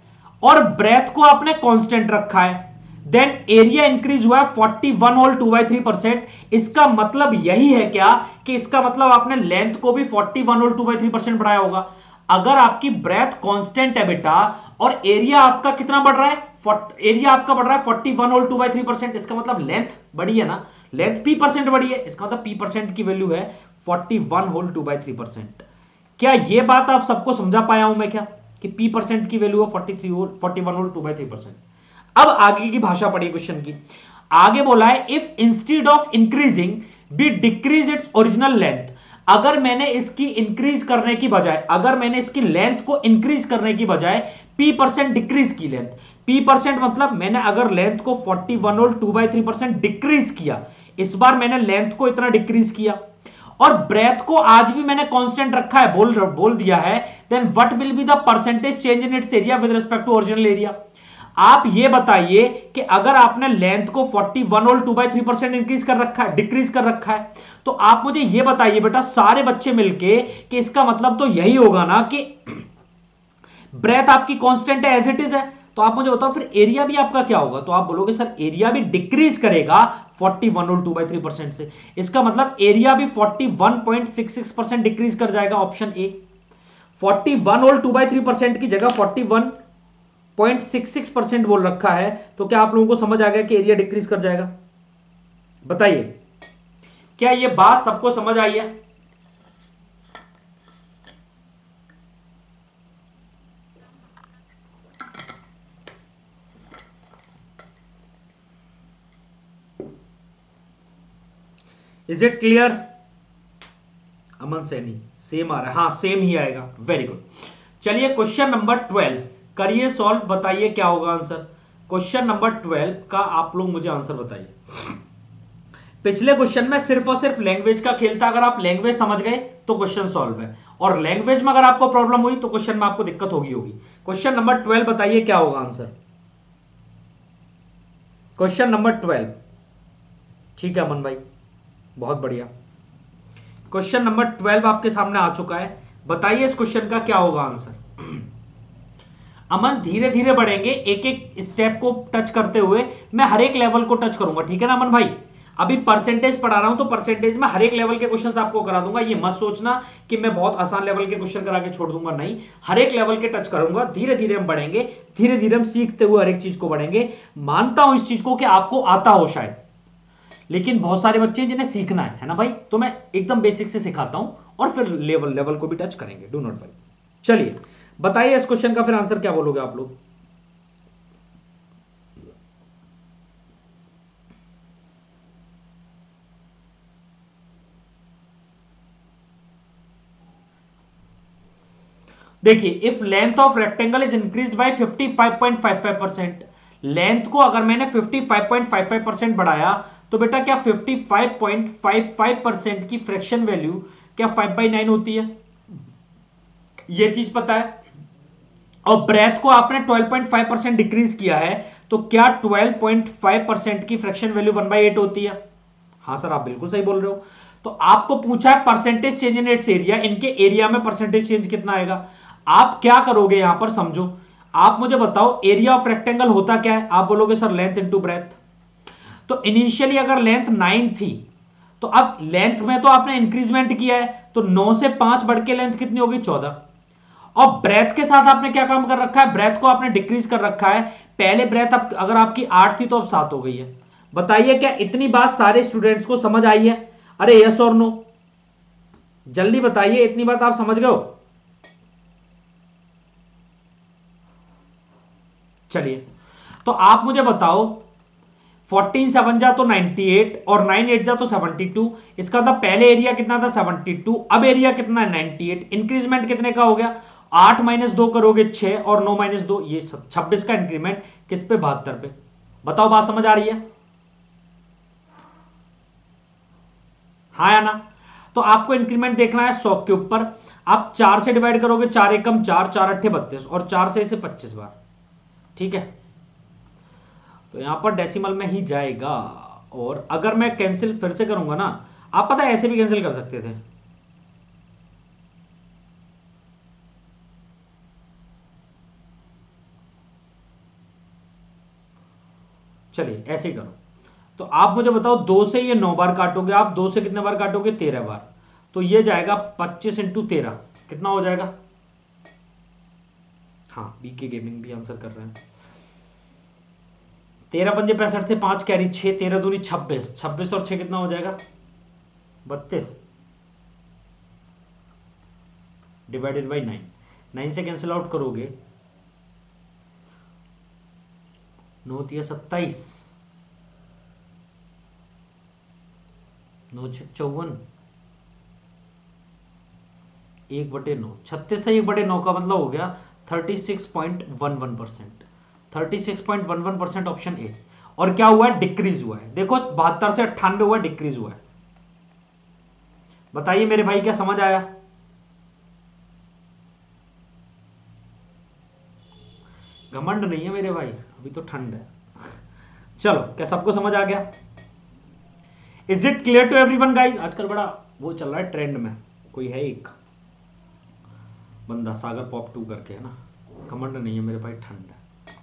और ब्रेथ को आपने कांस्टेंट रखा है, देन एरिया इंक्रीज हुआ है 41 होल 2/3%। इसका मतलब यही है क्या कि इसका मतलब आपने लेंथ को भी 41 होल 2/3% बढ़ाया होगा। अगर आपकी ब्रेथ कांस्टेंट है बेटा और एरिया आपका कितना बढ़ रहा है, एरिया आपका बढ़ रहा है 41 होल 2/3%, इसका मतलब लेंथ बढ़ी है ना, लेंथ p% बढ़ी है, इसका मतलब p% की वैल्यू है 41 होल 2/3%। क्या ये बात आप सबको समझा पाया हूं मैं क्या, कि p% की वैल्यू है 41 होल 2/3%। अब आगे की भाषा पढ़िए क्वेश्चन की। आगे बोला है if instead of increasing be decrease its original length. अगर मैंने इसकी इंक्रीज करने की बजाय, अगर मैंने इसकी लेंथ को इंक्रीज करने की बजाय p% डिक्रीज की लेंथ, p% मतलब मैंने अगर लेंथ को 41 और 2/3% डिक्रीज किया, इस बार मैंने लेंथ को इतना डिक्रीज किया और ब्रेथ को आज भी मैंने कांस्टेंट रखा है, बोल दिया है, then what will be the percentage change in its area with respect to original area. आप ये बताइए कि अगर आपने लेंथ को 41 और 2/3% इंक्रीज कर रखा है, डिक्रीज कर रखा है, तो आप मुझे ये बताइए बेटा सारे बच्चे मिलके कि इसका मतलब तो यही होगा ना कि ब्रेथ आपकी कांस्टेंट है, एज इट इज है। तो आप मुझे बताओ फिर एरिया भी आपका क्या होगा? तो आप बोलोगे सर एरिया भी डिक्रीज करेगा 41 और 2/3% से, इसका मतलब एरिया भी 41.66% डिक्रीज कर जाएगा। ऑप्शन ए, 41 और 2/3% की जगह 41.66% बोल रखा है, तो क्या आप लोगों को समझ आ गया कि एरिया डिक्रीज कर जाएगा? बताइए क्या ये बात सबको समझ आई है? Is it clear? Aman Saini same आ रहा है, हाँ सेम ही आएगा, वेरी गुड। चलिए क्वेश्चन नंबर 12 करिए सॉल्व, बताइए क्या होगा आंसर। क्वेश्चन नंबर 12 का आप लोग मुझे आंसर बताइए। पिछले क्वेश्चन में सिर्फ और सिर्फ लैंग्वेज का खेल था, अगर आप लैंग्वेज समझ गए तो क्वेश्चन सॉल्व है, और लैंग्वेज में अगर आपको प्रॉब्लम हुई तो क्वेश्चन में आपको दिक्कत होगी। क्वेश्चन नंबर 12 बताइए क्या होगा आंसर। क्वेश्चन नंबर 12, ठीक है अमन भाई, बहुत बढ़िया। क्वेश्चन नंबर 12 आपके सामने आ चुका है, बताइए इस क्वेश्चन का क्या होगा आंसर। अमन धीरे धीरे बढ़ेंगे, एक एक स्टेप को टच करते हुए, मैं हर एक लेवल को टच करूंगा, ठीक है ना अमन भाई। अभी परसेंटेज पढ़ा रहा हूं तो परसेंटेज में हर एक लेवल के क्वेश्चंस आपको करा दूंगा, ये मत सोचना कि मैं बहुत आसान लेवल के क्वेश्चन करा के छोड़ दूंगा, नहीं, हर एक लेवल के टच करूंगा। धीरे धीरे हम बढ़ेंगे, धीरे धीरे हम सीखते हुए हर एक चीज को बढ़ेंगे। मानता हूं इस चीज को कि आपको आता हो शायद, लेकिन बहुत सारे बच्चे जिन्हें सीखना है ना भाई, तो मैं एकदम बेसिक से सिखाता हूं और फिर लेवल लेवल को भी टच करेंगे, डू नॉट वरी। चलिए बताइए इस क्वेश्चन का फिर आंसर क्या बोलोगे आप लोग। देखिए if length of rectangle is increased bye 55.55%, length को अगर मैंने 55.55% बढ़ाया तो बेटा क्या 55.55% की फ्रैक्शन वैल्यू क्या 5/9 होती है, ये चीज पता है। और ब्रेथ को आपने 12.5% डिक्रीज किया है तो क्या 12.5% की फ्रैक्शन वैल्यू 1/8 होती है। हाँ सर आप बिल्कुल सही बोल रहे हो। तो आपको पूछा है percentage change in its area, इनके एरिया में परसेंटेज चेंज कितना आएगा। आप क्या करोगे यहां पर समझो, आप मुझे बताओ एरिया ऑफ रेक्टेंगल होता क्या है, आप बोलोगे सर लेंथ इनटू ब्रेथ। तो इनिशियली अगर लेंथ 9 थी तो अब लेंथ में तो आपने इंक्रीजमेंट किया है, तो 9 से 5 बढ़ के लेंथ कितनी होगी 14। और ब्रेथ के साथ आपने क्या काम कर रखा है, ब्रेथ को आपने डिक्रीज कर रखा है। पहले ब्रेथ अब अगर आपकी 8 थी तो अब 7 हो गई है। बताइए क्या इतनी बात सारे स्टूडेंट्स को समझ आई है? अरे यस और नो, जल्दी बताइए, इतनी बात आप समझ गए हो। चलिए तो आप मुझे बताओ 14 7 जा तो 98 और 9 8 जा तो 72, इसका मतलब पहले एरिया कितना था 72, अब एरिया कितना है 98, इंक्रीजमेंट कितने का हो गया, 8 माइनस 2 करोगे 6 और 9 माइनस 2 ये 26 का इंक्रीमेंट किस पे 72 पे। बताओ बात समझ आ रही है, हाँ या ना। तो आपको इंक्रीमेंट देखना है 100 के ऊपर, आप 4 से डिवाइड करोगे, 4 एकम 4 4 अट्ठे 32 और 4 से इसे 25 बार, ठीक है। तो यहां पर डेसिमल में ही जाएगा। और अगर मैं कैंसिल फिर से करूंगा ना, आप पता है ऐसे भी कैंसिल कर सकते थे, चलिए ऐसे ही करो। तो आप मुझे बताओ 2 से ये 9 बार काटोगे, आप 2 से कितने बार काटोगे 13 बार, तो ये जाएगा 25 इंटू 13, कितना हो जाएगा। हाँ बीके गेमिंग भी आंसर कर रहे हैं। 13 पंजे 65 से 5 कैरी 6, 13 दूनी 26, 26 और 6 कितना हो जाएगा 32 डिवाइडेड बाई 9, 9 से कैंसिल आउट करोगे 9 होती 27, 9 54, 1/9, 36 से 1/9 का मतलब हो गया 36.11%, 36.11% ऑप्शन ए। और क्या हुआ है डिक्रीज हुआ है, देखो 72 से 98 हुआ डिक्रीज हुआ है। बताइए मेरे भाई क्या समझ आया। घमंड नहीं है मेरे भाई, अभी तो ठंड है। चलो क्या सबको समझ आ गया। Is it clear to everyone guys. आजकल बड़ा वो चल रहा है ट्रेंड में, कोई है एक बंदा सागर पॉप 2 करके, है ना। घमंड नहीं है मेरे भाई, ठंड है।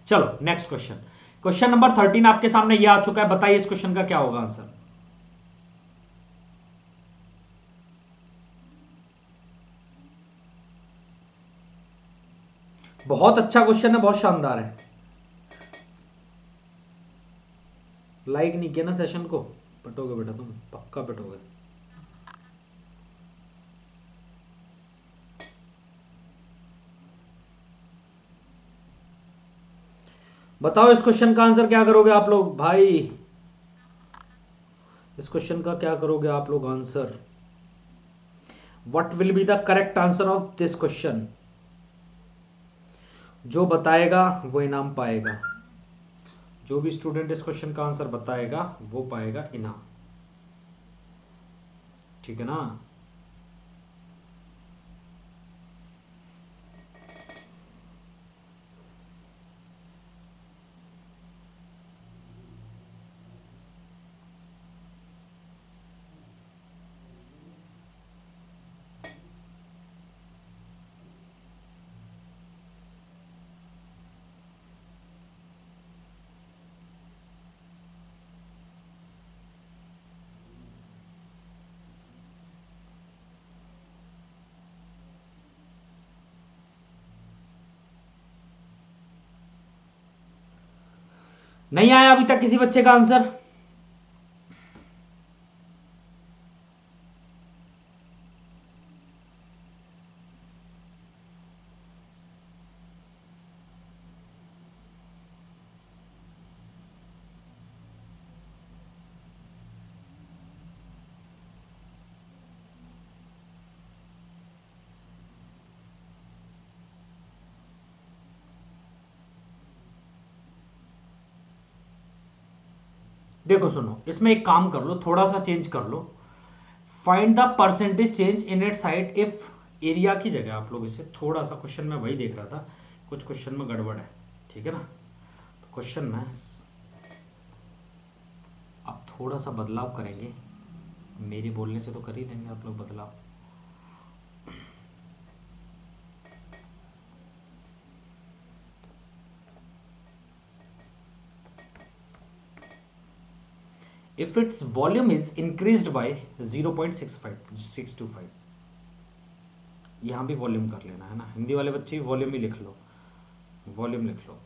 चलो नेक्स्ट क्वेश्चन, क्वेश्चन नंबर 13 आपके सामने ये आ चुका है, बताइए इस क्वेश्चन का क्या होगा आंसर। बहुत अच्छा क्वेश्चन है, बहुत शानदार है। लाइक नहीं किया ना सेशन को, पटोगे बेटा, तुम पक्का पटोगे। बताओ इस क्वेश्चन का आंसर क्या करोगे आप लोग भाई, इस क्वेश्चन का क्या करोगे आप लोग answer? What will be the correct answer of this question? जो बताएगा वो इनाम पाएगा। जो भी स्टूडेंट इस क्वेश्चन का आंसर बताएगा वो पाएगा इनाम, ठीक है ना? नहीं आया अभी तक किसी बच्चे का आंसर? देखो सुनो, इसमें एक काम कर लो, थोड़ा सा चेंज कर लो। Find the percentage change in its height if area की जगह आप लोग इसे थोड़ा सा, क्वेश्चन में वही देख रहा था, कुछ क्वेश्चन में गड़बड़ है, ठीक है ना? तो क्वेश्चन में अब थोड़ा सा बदलाव करेंगे, मेरे बोलने से तो कर ही देंगे आप लोग बदलाव। if its volume is increased by 0.625, यहां भी वॉल्यूम कर लेना है ना, हिंदी वाले बच्चे भी वॉल्यूम ही लिख लो, वॉल्यूम लिख लो,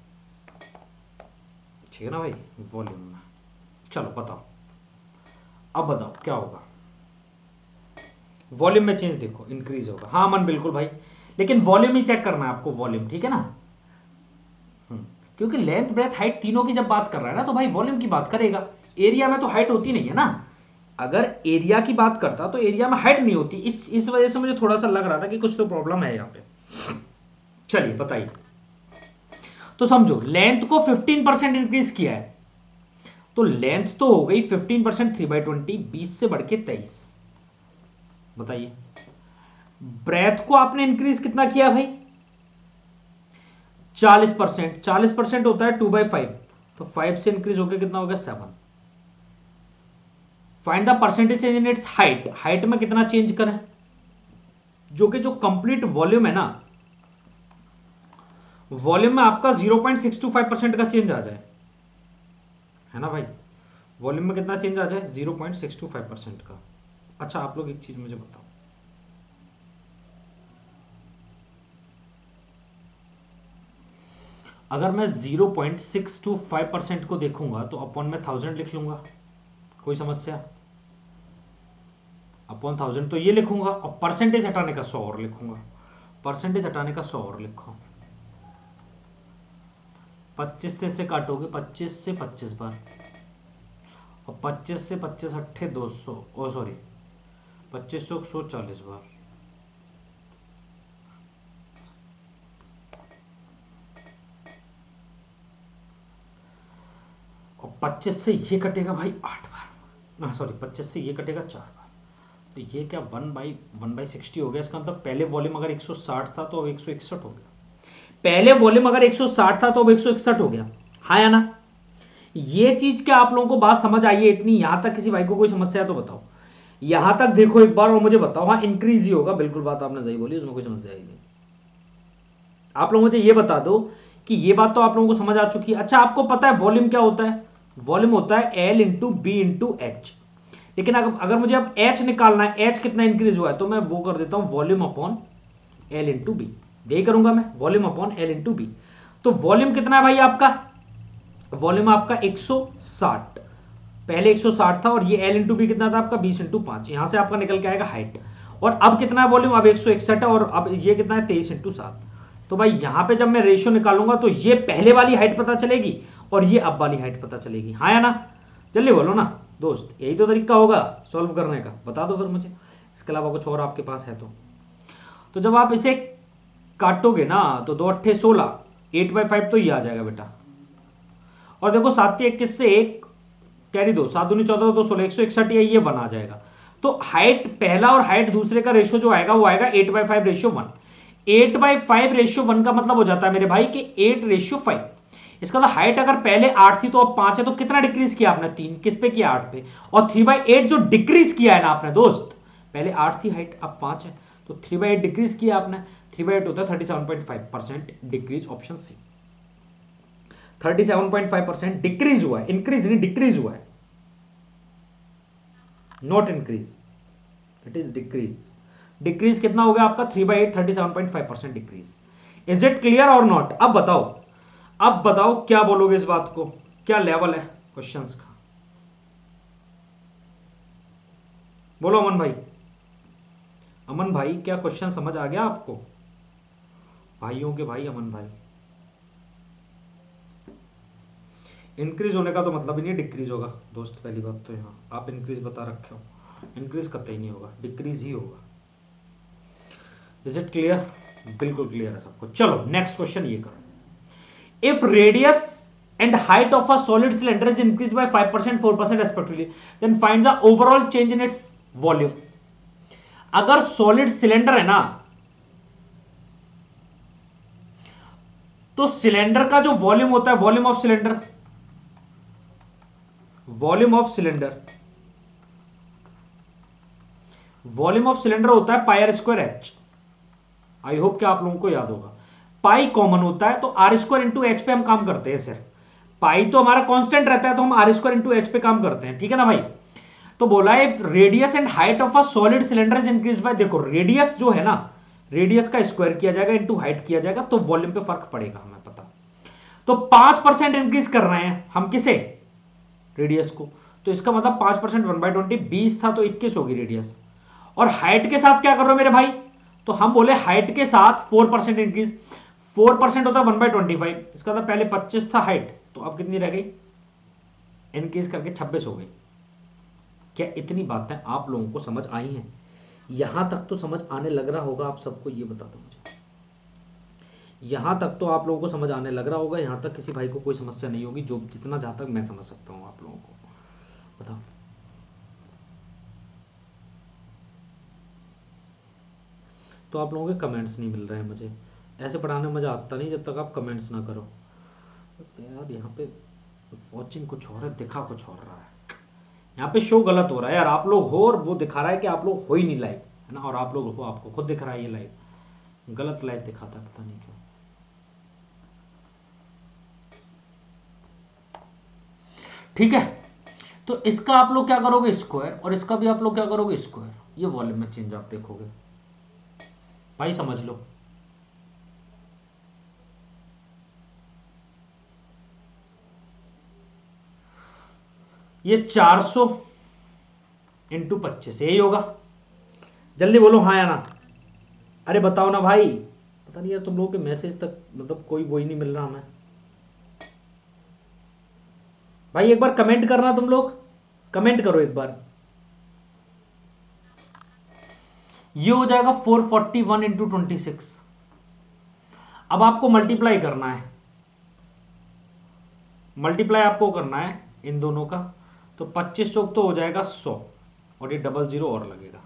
ठीक है ना भाई? वॉल्यूम में चलो बताओ, अब बताओ क्या होगा? वॉल्यूम में चेंज देखो, इंक्रीज होगा। हाँ मन बिल्कुल भाई, लेकिन वॉल्यूम ही चेक करना है आपको, वॉल्यूम, ठीक है ना? क्योंकि लेंथ ब्रेथ हाइट तीनों की जब बात कर रहा है ना, तो भाई वॉल्यूम की बात करेगा। एरिया में तो हाइट होती नहीं है ना, अगर एरिया की बात करता तो एरिया में हाइट नहीं होती। इस वजह से मुझे थोड़ा सा लग रहा था कि कुछ तो प्रॉब्लम है यहाँ पे। चलिए बताइए, तो समझो लेंथ को 15% इंक्रीज किया है, तो लेंथ तो हो गई 15%, 3/20, 20 से बढ़ के 23। बताइए ब्रेथ को आपने इंक्रीज कितना किया भाई? 40%। 40% होता है 2/5, तो 5 से इंक्रीज होकर कितना हो गया? 7। Find the percentage change in its height, height में कितना चेंज करें? जो कि जो कंप्लीट वॉल्यूम है ना, वॉल्यूम में आपका 0.625% का चेंज आ जाए, है ना भाई? वॉल्यूम में कितना चेंज आ जाए? 0.625% का। अच्छा आप लोग एक चीज मुझे बताओ, अगर मैं 0.625% को देखूंगा तो अपॉन में 1000 लिख लूंगा, कोई समस्या? अपॉन 1000 तो ये लिखूंगा, और परसेंटेज हटाने का 100 और लिखूंगा, परसेंटेज हटाने का 100 और लिखो। 25 से काटोगे, 25 से 25 बार, और 25 से 25 अट्ठे 200, ओ सॉरी 25 से 140 बार, और 25 से ये कटेगा भाई 8 बार, सॉरी 25 से ये कटेगा 4 बार, तो ये क्या 1/60 हो गया। इसका मतलब पहले वॉल्यूम अगर 160 था तो अब 161 हो गया। पहले वॉल्यूम अगर 160 था तो अब 161 हो गया, हाँ या ना? ये चीज क्या आप लोगों को बात समझ आई है इतनी? यहां तक किसी भाई को कोई समस्या है तो बताओ, यहां तक देखो एक बार और मुझे बताओ। हाँ इंक्रीज ही होगा, बिल्कुल बात आपने सही बोली, उसमें कोई समस्या ही नहीं। आप लोग मुझे ये बता दो कि ये बात तो आप लोगों को समझ आ चुकी है। अच्छा आपको पता है वॉल्यूम क्या होता है? वॉल्यूम होता है L into B into H, लेकिन अगर मुझे अब H निकालना है, H कितना इंक्रीज हुआ है, तो मैं वो कर देता हूं volume upon L into B, यही करूंगा मैं, volume upon L into B. तो वॉल्यूम कितना है भाई आपका? वॉल्यूम आपका 160, पहले 160 था और ये L इंटू बी कितना था आपका 20 इंटू 5, यहां से आपका निकल के आएगा हाइट। और अब कितना है वॉल्यूम, अब 161 है और अब ये कितना है 23 इंटू 7। तो भाई यहां पे जब मैं रेशियो निकालूंगा तो ये पहले वाली हाइट पता चलेगी और ये अब वाली हाइट पता चलेगी, हाँ या ना? जल्दी बोलो ना दोस्त, यही तो तरीका होगा सॉल्व करने का, बता दो फिर मुझे, इसके अलावा कुछ और आपके पास है तो जब आप इसे काटोगे ना तो 2 अट्ठे 16, 8/5 तो ये आ जाएगा बेटा। और देखो 7 21 से 1 कैरी दो, 7 दूनी 14 तो 16, 161 है, ये 1 आ जाएगा। तो हाइट पहला और हाइट दूसरे का रेशियो जो आएगा वो आएगा 8/5 रेशियो 1। 8/5 रेशियो 1 का मतलब हो जाता है मेरे भाई कि 8 रेशियो 5। इसका मतलब हाइट अगर पहले 8 थी तो अब 5 है, तो कितना डिक्रीज किया आपने? 3। किस पे किया? 8 पे। और 3/8 जो डिक्रीज किया है ना आपने दोस्त, पहले 8 थी हाइट अब 5 है, तो 3/8 डिक्रीज किया आपने। 3/8 होता है 37.5% डिक्रीज, ऑप्शन सी। 37.5% डिक्रीज हुआ है, इंक्रीज नहीं डिक्रीज हुआ है, not increase, it is decrease. Decrease कितना हो गया आपका? 3/8, 37.5% decrease. Is it clear or not? अब बताओ, अब बताओ क्या बोलोगे इस बात को, क्या लेवल है क्वेश्चंस का? बोलो अमन भाई। अमन भाई क्या क्वेश्चन समझ आ गया आपको? भाइयों के भाई अमन भाई, इंक्रीज होने का तो मतलब ही नहीं डिक्रीज होगा दोस्त, पहली बात तो यहाँ आप इंक्रीज बता रखे हो, इंक्रीज कतई नहीं होगा, डिक्रीज ही होगा। Is it clear? बिल्कुल क्लियर है सबको। चलो नेक्स्ट क्वेश्चन ये करो। If radius and height of a solid cylinder is increased by 5%, 4% respectively, then find the overall change in its volume. अगर सॉलिड सिलेंडर है ना तो सिलेंडर का जो वॉल्यूम होता है, volume of cylinder, volume of cylinder, volume of cylinder होता है pi r square h. I hope कि आप लोगों को याद होगा, पाई कॉमन होता है तो आर स्क्वायर इंटू एच पे हम काम करते हैं सिर्फ। पाई तो हमारा कांस्टेंट रहता है तो हम आर स्क्वायर इंटू एच पे काम करते हैं, ठीक है ना भाई? तो बोला है radius and height of a solid cylinder is increase bye, देखो रेडियस जो है ना, रेडियस का स्क्वायर किया जाएगा इंटू हाइट किया जाएगा तो वॉल्यूम पे फर्क पड़ेगा हमें पता। तो 5% इंक्रीज कर रहे हैं हम किसे? रेडियस को। तो इसका मतलब 5% 1/20, 20 था तो 21 होगी रेडियस। और हाइट के साथ क्या कर रहे हो मेरे भाई? तो हम बोले हाइट के साथ 4% इंक्रीज। 4% होता है 1/25, इसका मतलब पहले 25 था हाइट, तो अब कितनी रह गई? इंक्रीज करके 26 हो गई। क्या इतनी बातें आप लोगों को समझ आई हैं? यहां तक तो समझ आने लग रहा होगा आप सबको, ये बता दो मुझे, यहां तक तो आप लोगों को समझ आने लग रहा होगा, यहां तक किसी भाई को कोई समस्या नहीं होगी, जो जितना जहां तक मैं समझ सकता हूं आप लोगों को, बताओ। तो आप लोगों के कमेंट्स नहीं मिल रहे हैं मुझे, ऐसे पढ़ाने में मज़ा आता नहीं जब तक आप कमेंट्स ना करो। तो यार यहाँ पे वॉचिंग कुछ और है, दिखा कुछ और रहा है, यहाँ पे शो गलत हो रहा है यार। आप लोग हो और वो दिखा रहा है कि आप लोग हो ही नहीं लाइव, है ना? और आप लोग हो, आपको खुद दिख रहा है ये लाइव, गलत लाइव दिखाता है, पता नहीं क्यों। ठीक है, तो इसका आप लोग क्या करोगे? स्क्वायर, और इसका भी आप लोग क्या करोगे? स्क्वायर। ये वॉल्यूम में चेंज आप देखोगे भाई, समझ लो। ये 400 इंटू 25 यही होगा। जल्दी बोलो हाँ या ना, अरे बताओ ना भाई। पता नहीं यार तुम लोगों के मैसेज तक मतलब कोई वही नहीं मिल रहा हमें भाई। एक बार कमेंट करना, तुम लोग कमेंट करो एक बार। ये हो जाएगा 441 इंटू 26। अब आपको मल्टीप्लाई करना है, मल्टीप्लाई आपको करना है इन दोनों का। तो 25 चौक तो हो जाएगा 100, और ये डबल जीरो और लगेगा।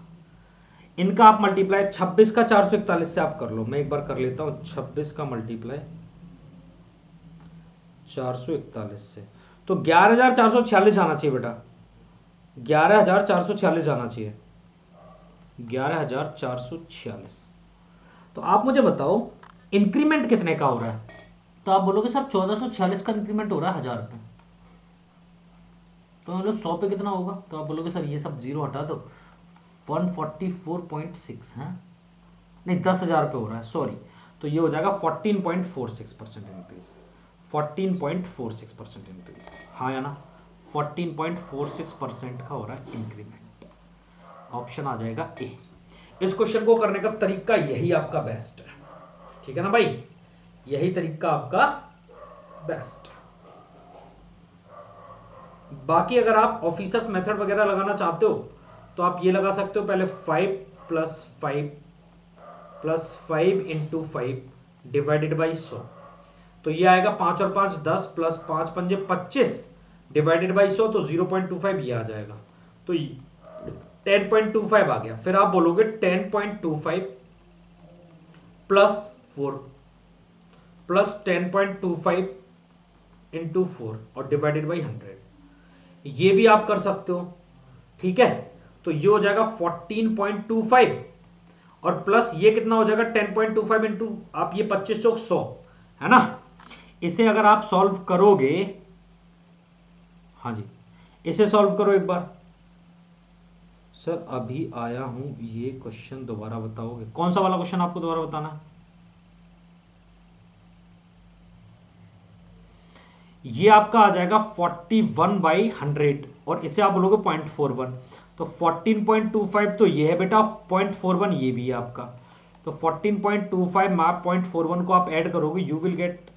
इनका आप मल्टीप्लाई 26 का 441 से आप कर लो, मैं एक बार कर लेता हूं। 26 का मल्टीप्लाई 441 से, तो 11,446 आना चाहिए बेटा, 11,446 आना चाहिए, 11,446। तो आप मुझे बताओ इंक्रीमेंट कितने का हो रहा है? तो आप बोलोगे सर 1446 का इंक्रीमेंट हो रहा है 1000 पे, तो मतलब 100 पे कितना होगा? तो आप बोलोगे सर ये सब जीरो हटा दो, 144.6 है, नहीं 10,000 पे हो रहा है, सॉरी। तो ये हो जाएगा 14.46% इंक्रीज, 14.46% इंक्रीज, हाँ या ना? 14.46% का हो रहा है इंक्रीमेंट। ऑप्शन आ जाएगा ए। इस क्वेश्चन को करने का तरीका यही आपका बेस्ट है, ठीक है ना भाई, यही तरीका आपका बेस्ट। बाकी अगर आप ऑफिसर्स मेथड वगैरह लगाना चाहते हो तो आप ये लगा सकते हो, पहले 5 + 5 + 5 × 5 डिवाइडेड बाई 100, तो ये आएगा 5 और 5 10 + 5 पंजे 25 डिवाइडेड बाई 100, तो 0.25 ये आ जाएगा, तो 10.25 आ गया। फिर आप बोलोगे 10.25 + 4 + 10.25 × 4 और डिवाइडेड बाई 100, ये भी आप कर सकते हो, ठीक है। तो ये हो जाएगा 14.25 और प्लस ये कितना हो जाएगा 10.25 इंटू आप ये 25 चौक 100 है ना। इसे अगर आप सॉल्व करोगे, हाँ जी, इसे सॉल्व करो एक बार। सर अभी आया हूं, ये क्वेश्चन दोबारा बताओगे? कौन सा वाला क्वेश्चन आपको दोबारा बताना है? ये आपका आ जाएगा 41/100 और इसे आप बोलोगे 0.41, तो 14.25 तो ये है बेटा, 0.41 ये भी है आपका, तो 14.25 में आप 0.41 को आप ऐड करोगे, you will get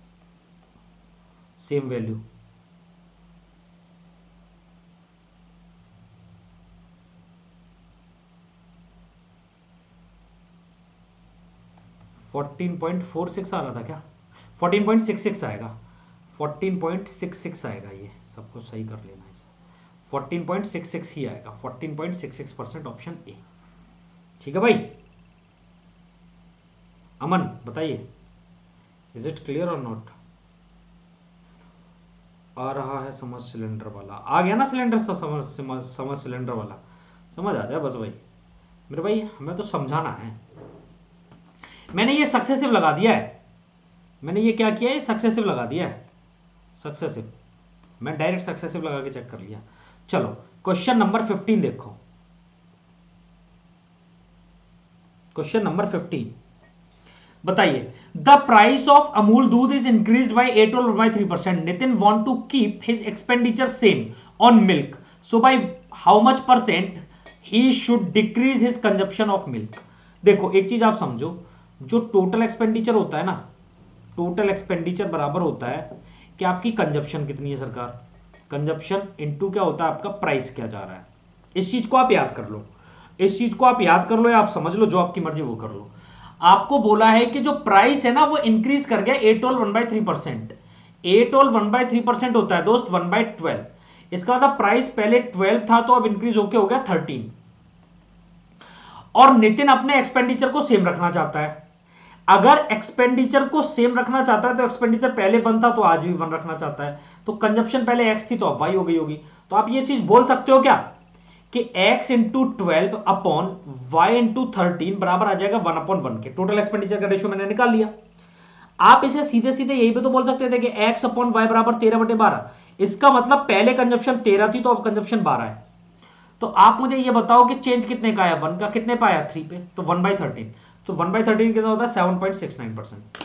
same value. $14.46 आ रहा था क्या? 14.66 आएगा, 14.66 आएगा, ये सबको सही कर लेना है, 14.66 ही आएगा, 14.66% ऑप्शन ए, ठीक है भाई। अमन बताइए, is it clear or not? आ रहा है समझ सिलेंडर वाला, आ गया ना सिलेंडर, समझ सिलेंडर वाला, समझ आ जाए बस भाई मेरे भाई, हमें तो समझाना है। मैंने ये सक्सेसिव लगा दिया है, मैंने ये क्या किया है, सक्सेसिव लगा दिया है, सक्सेसिव, मैं डायरेक्ट सक्सेसिव लगा के चेक कर लिया। चलो क्वेश्चन नंबर 15 देखो, क्वेश्चन नंबर 15 बताइए, द प्राइस ऑफ अमूल दूध is increased by 8.3%। Nitin want to keep his expenditure same on milk, so by how much % he should decrease his consumption of milk. देखो एक चीज आप समझो, जो टोटल एक्सपेंडिचर होता है ना, टोटल एक्सपेंडिचर बराबर होता है कि आपकी कंजप्शन कितनी है सरकार, कंजप्शन इनटू क्या होता है आपका प्राइस क्या जा रहा है। इस चीज को आप याद कर लो, इस चीज को आप याद कर लो या आप समझ लो, जो आपकी मर्जी वो कर लो। आपको बोला है कि जो प्राइस है ना वो इंक्रीज कर गया 8.1/3%। 8.1/3% होता है दोस्त 1/12। इसका मतलब प्राइस पहले 12 था तो अब इंक्रीज होके हो गया 13। और नितिन अपने एक्सपेंडिचर को सेम रखना चाहता है। अगर एक्सपेंडिचर को सेम रखना चाहता है तो एक्सपेंडिचर पहले 1 था तो आज भी 1 रखना चाहता है, तो कंजप्शन पहले x थी तो अब y हो गई होगी। तो आप ये चीज बोल सकते हो क्या कि x × 12 अपॉन y × 13 बराबर आ जाएगा 1/1 के। टोटल एक्सपेंडिचर का रेशियो मैंने निकाल लिया। आप इसे सीधे सीधे यही पे तो बोल सकते थे कि x अपॉन y बराबर 13/12। इसका मतलब पहले कंजप्शन 13 थी तो अब कंजप्शन 12 है। तो आप मुझे ये बताओ कि चेंज कितने का आया, 1 का कितने पे आया 3 पे, तो 1/13, तो 1/13 कितना होता है 7.69%।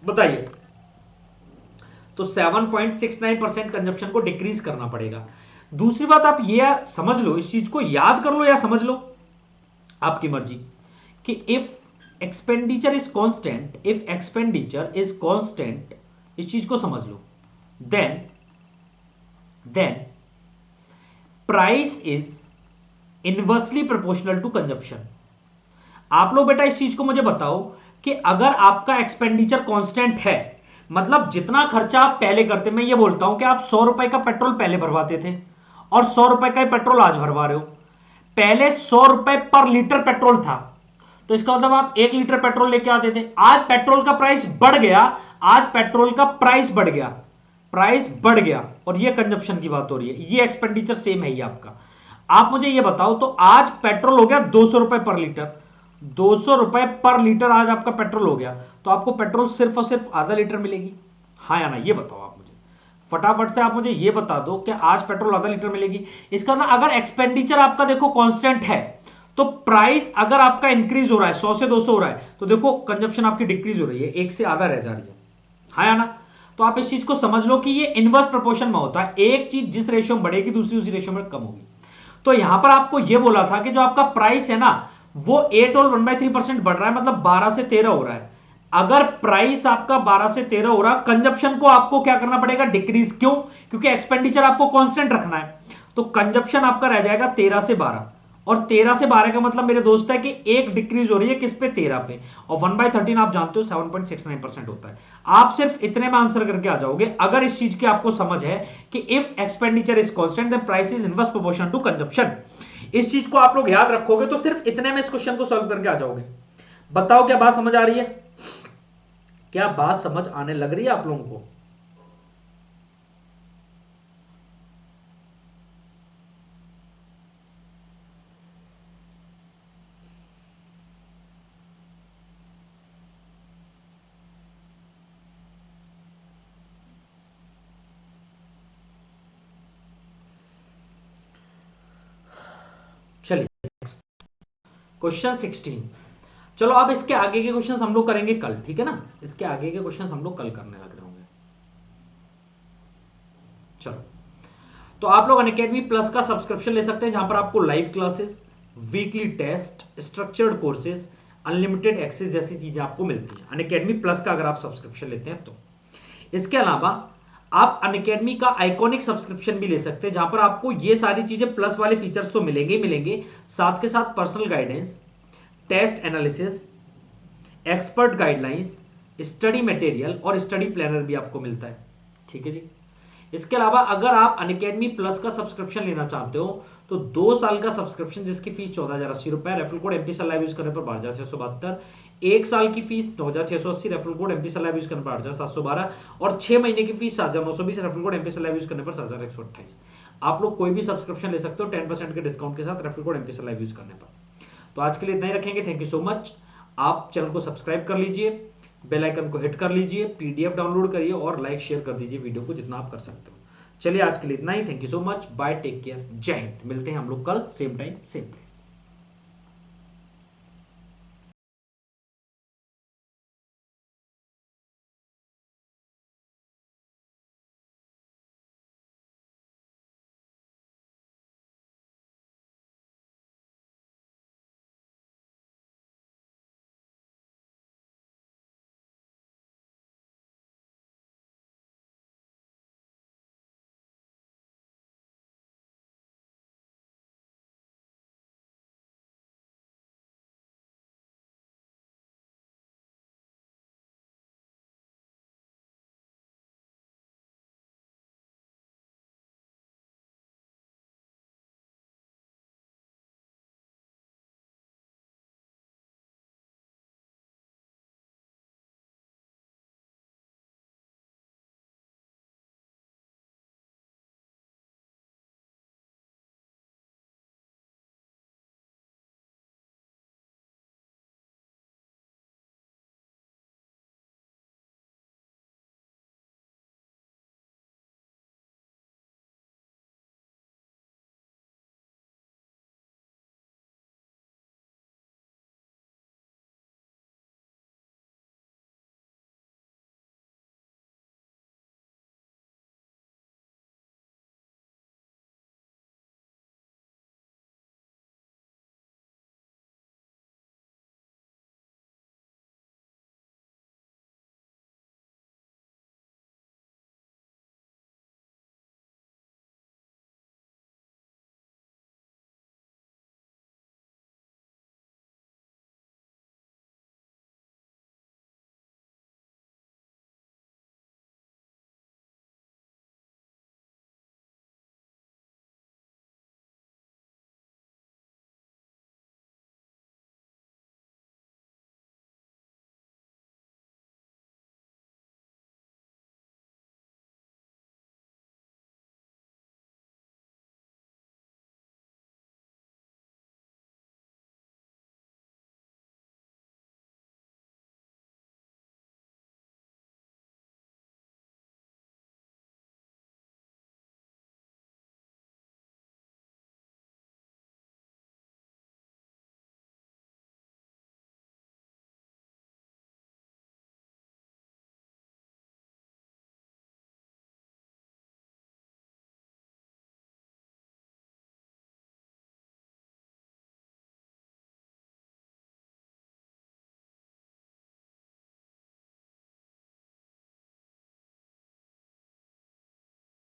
बताइए, तो 7.69% कंजप्शन को डिक्रीज करना पड़ेगा। दूसरी बात आप ये समझ लो, इस चीज को याद कर लो या समझ लो, आपकी मर्जी, कि if expenditure is constant, if expenditure is constant, इस चीज को समझ लो, then price is inversely proportional to consumption. आप लोग बेटा इस चीज को मुझे बताओ कि अगर आपका एक्सपेंडिचर कांस्टेंट है, मतलब जितना खर्चा आप पहले करते, मैं ये बोलता हूं कि आप 100 रुपए का पेट्रोल पहले भरवाते थे और 100 रुपए का पेट्रोल आज भरवा रहे हो। पहले 100 रुपए पर लीटर पेट्रोल था, तो इसका मतलब आप 1 लीटर पेट्रोल लेके आते थे। आज पेट्रोल का प्राइस बढ़ गया, आज पेट्रोल का प्राइस बढ़ गया, प्राइस बढ़ गया, और ये कंजप्शन की बात हो रही है, ये एक्सपेंडिचर सेम है ये आपका। आप मुझे ये बताओ, तो आज पेट्रोल हो गया 200 रुपए पर लीटर, 200 रुपए पर लीटर आज आपका पेट्रोल हो गया, तो आपको पेट्रोल सिर्फ और सिर्फ आधा लीटर मिलेगी, हाँ या ना, ये बताओ आप मुझे फटाफट से। आप मुझे ये बता दो कि आज पेट्रोल आधा लीटर मिलेगी। इसका मतलब अगर एक्सपेंडिचर आपका देखो कांस्टेंट है, तो प्राइस अगर आपका इंक्रीज हो रहा है 100 से 200 हो रहा है, तो देखो कंजप्शन आपकी डिक्रीज हो रही है, 1 से आधा रह जा रही है, हाँ या ना। तो आप इस चीज को समझ लो कि ये इनवर्स प्रोपोर्शन में होता है, एक चीज जिस रेशियो में बढ़ेगी दूसरी उसी रेशियो में कम होगी। तो यहां पर आपको ये बोला था कि जो आपका प्राइस है ना वो 8 और 1/3% बढ़ रहा है, मतलब 12 से 13 हो रहा है। अगर प्राइस आपका 12 से 13 हो रहा, कंजप्शन को आपको क्या करना पड़ेगा, डिक्रीज। क्यों? क्योंकि एक्सपेंडिचर आपको कांस्टेंट रखना है। तो कंजप्शन आपका रह जाएगा 13 से 12, और 13 से 12 का मतलब मेरे दोस्त है कि एक डिक्रीज हो रही है किस पे, 13 पे, और 1/13 आप जानते हो 7.69% होता है। आप सिर्फ इतने में आंसर करके आ जाओगे अगर इस चीज की आपको समझ है कि if expenditure is constant then price is inverse proportional to consumption. इस चीज को आप लोग याद रखोगे तो सिर्फ इतने में इस क्वेश्चन को सॉल्व करके आ जाओगे। बताओ क्या बात समझ आ रही है? क्या बात समझ आने लग रही है आप लोगों को? चलिए क्वेश्चन 16। चलो अब इसके आगे के क्वेश्चंस हम लोग करेंगे कल, ठीक है ना? इसके आगे के क्वेश्चंस हम लोग कल करने लग रहे होंगे। चलो, तो आप लोग अनअकैडमी प्लस का सब्सक्रिप्शन ले सकते हैं, जहां पर आपको live classes, weekly test, structured courses, unlimited access जैसी चीजें आपको मिलती हैं अनअकैडमी प्लस का अगर आप सब्सक्रिप्शन लेते हैं तो। इसके अलावा आप अनअकैडमी का आइकॉनिक सब्सक्रिप्शन भी ले सकते हैं, जहां पर आपको ये सारी चीजें प्लस वाले फीचर्स तो मिलेंगे मिलेंगे, साथ के साथ personal guidance, test analysis, expert guidelines, study material और स्टडी प्लानर भी आपको मिलता है, ठीक है जी। इसके अलावा अगर आप अनअकैडमी प्लस का सब्सक्रिप्शन लेना चाहते हो तो 2 साल का सब्सक्रिप्शन जिसकी फीस 14,080 रुपए, referral code MP live use करने पर 12,672, 1 साल की fees 9,680, referral code MP live use करने पर 8,712, और 6 महीने की fees 7,920, referral code MP live use करने पर 7,128। आप लोग कोई भी सब्सक्रिप्शन ले सकते हो 10% के डिस्काउंट के साथ, referral code MP live use करने पर। तो आज के लिए इतना ही रखेंगे। Thank you so much. आप चैनल को सब्सक्राइब कर लीजिए, बेल आइकन को हिट कर लीजिए, पीडीएफ डाउनलोड करिए और लाइक शेयर कर दीजिए वीडियो को जितना आप कर सकते हो। चलिए आज के लिए इतना ही। Thank you so much, bye, take care, जय हिंद। मिलते हैं हम लोग कल सेम टाइम सेम प्लेस।